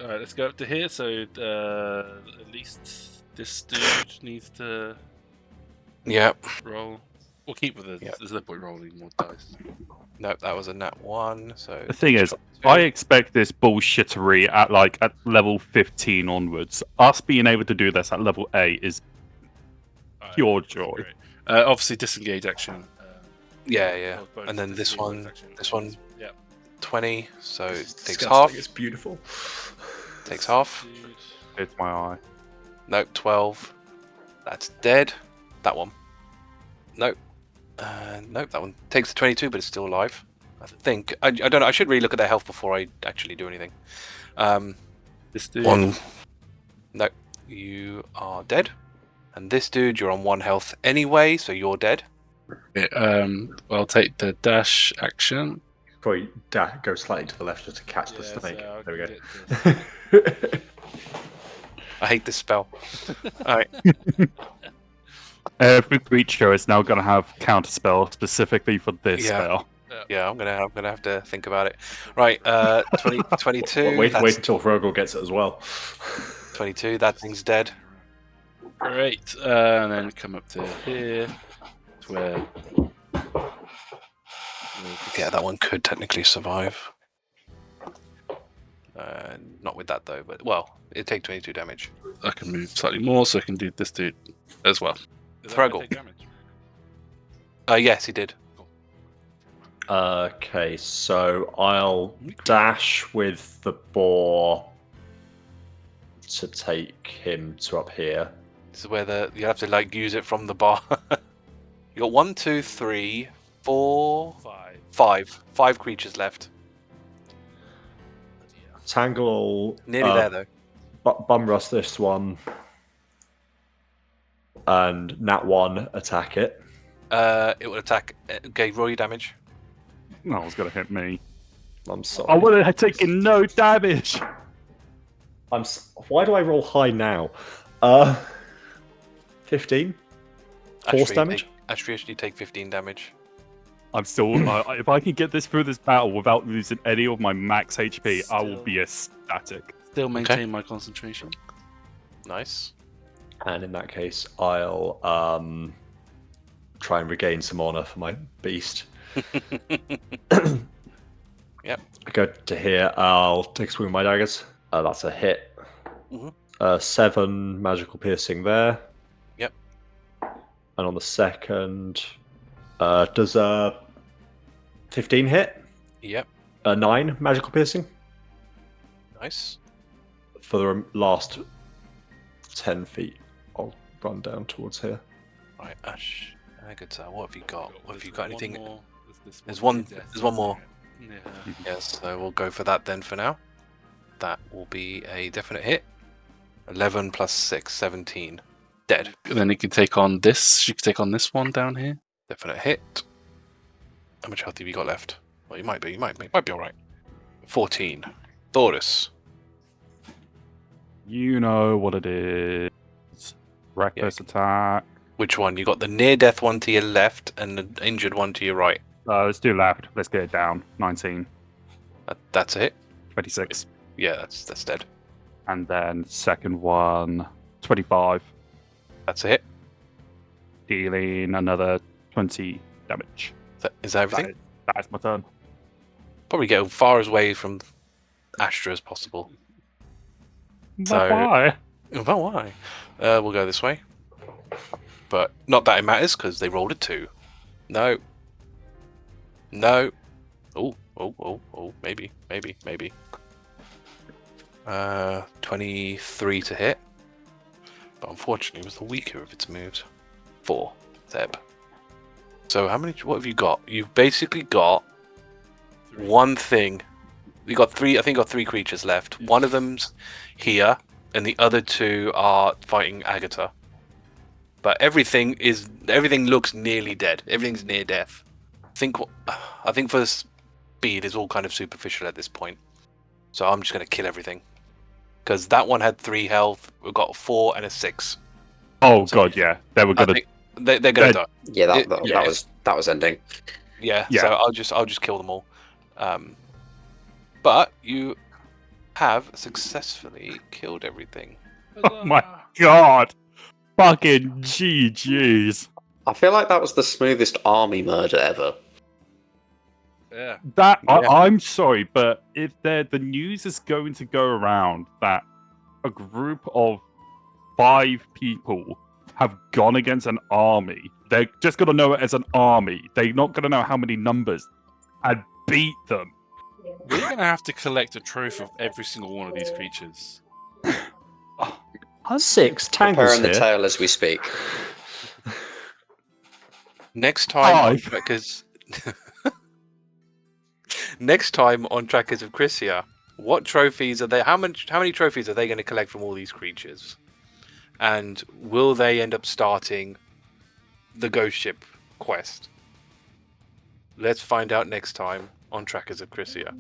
Alright, let's go up to here. So at least this dude needs to Yeah. roll. We'll keep with it. Yeah. There's no point rolling more dice. No, that was a nat 1. So The thing is, I expect this bullshittery at level 15 onwards. Us being able to do this at level 8 is Alright, pure that's joy. great. Obviously, disengage action. Yeah. Oh, bonus And then this disengage one, action. this one, Yeah. 20. So it It's takes disgusting, half. It's beautiful. Takes half. Dude. It's my eye. Nope, 12. That's dead. That one. Nope. Nope, that one takes the 22, but it's still alive. I think. I don't know. I should really look at their health before I actually do anything. This dude. One. Nope. You are dead. And this dude, you're on 1 health anyway, so you're dead. Okay, I'll take the dash action. probably go slightly to the left just to catch the snake. So There we go. go. I hate this spell. All right. Every creature is now going to have counterspell specifically for this Yeah. spell. Yeah, I'm gonna have to think about it. Right, 22. wait until Hrugguhl gets it as well. 22. That thing's dead. Great. And then come up to here. It's where. Yeah, that one could technically survive. Not with that though, but well, it'd take 22 damage. I can move slightly more, so I can do this dude as well. Is that gonna Hrugguhl. take damage? Yes, he did. Okay, so I'll dash with the boar to take him to up here. This is where you have to like use it from the bar. You got 1, 2, 3, 4, 5 creatures left. Tangle. Nearly there though. Bum rush this one. And Nat 1 attack it. It will attack. Okay, roll your damage. No, it's going to hit me. I'm sorry. I would have taken no damage. Why do I roll high now? 15? Force damage? Astra, you take 15 damage. I'm still. If I can get this through this battle without losing any of my max HP, I will be ecstatic. Still maintain my concentration. Nice. And in that case, I'll try and regain some honor for my beast. Yep. I go to here. I'll take a swing with my daggers. That's a hit. 7 magical piercing there. Yep. And on the second, does 15 hit? Yep. 9 magical piercing. Nice. For the last 10 feet, I'll run down towards here. Right, Ash. Agata, what have you got? What have you got? Anything? There's one more. Yeah. Yes, so we'll go for that then for now. That will be a definite hit. 11 plus 6, 17. Dead. And then you can take on this. You can take on this one down here. Definite hit. How much health have you got left? Well, you might be all right. 14. Thordas. You know what it is. Reckless attack. Which one? You got the near death one to your left and the injured one to your right. Let's do left. Let's get it down. 19. That's a hit. 26. Yeah, that's dead. And then second one, 25. That's a hit. Dealing another 20 damage. Is that everything? That's my turn. Probably get as far away from Astra as possible. But why? Well, why? We'll go this way. But not that it matters, because they rolled a 2. No. No. Oh, maybe. 23 to hit. But unfortunately, it was the weaker of its moves. 4. Zeb. So what have you got? You've basically got one thing. You got 3, I think you got 3 creatures left. One of them's here, and the other 2 are fighting Agata. But everything looks nearly dead. Everything's near death. I think for speed, it's all kind of superficial at this point. So I'm just going to kill everything. Because that one had 3 health. We've got 4 and a 6. Oh, so God, yeah. They were going to... They're going to die. Yeah, that was ending. Yeah, so I'll just kill them all. But you have successfully killed everything. Oh my God. Fucking GG's. I feel like that was the smoothest army murder ever. Yeah. I'm sorry, but if the news is going to go around that a group of 5 people have gone against an army, they're just going to know it as an army. They're not going to know how many numbers, and beat them. We're going to have to collect a trophy of every single one of these creatures. 6 tangles Preparing the here. tale as we speak. Next time, because next time on Tracas of Crisia, what trophies are they? How many trophies are they going to collect from all these creatures? And will they end up starting the ghost ship quest? Let's find out next time on Tracas of Crisia.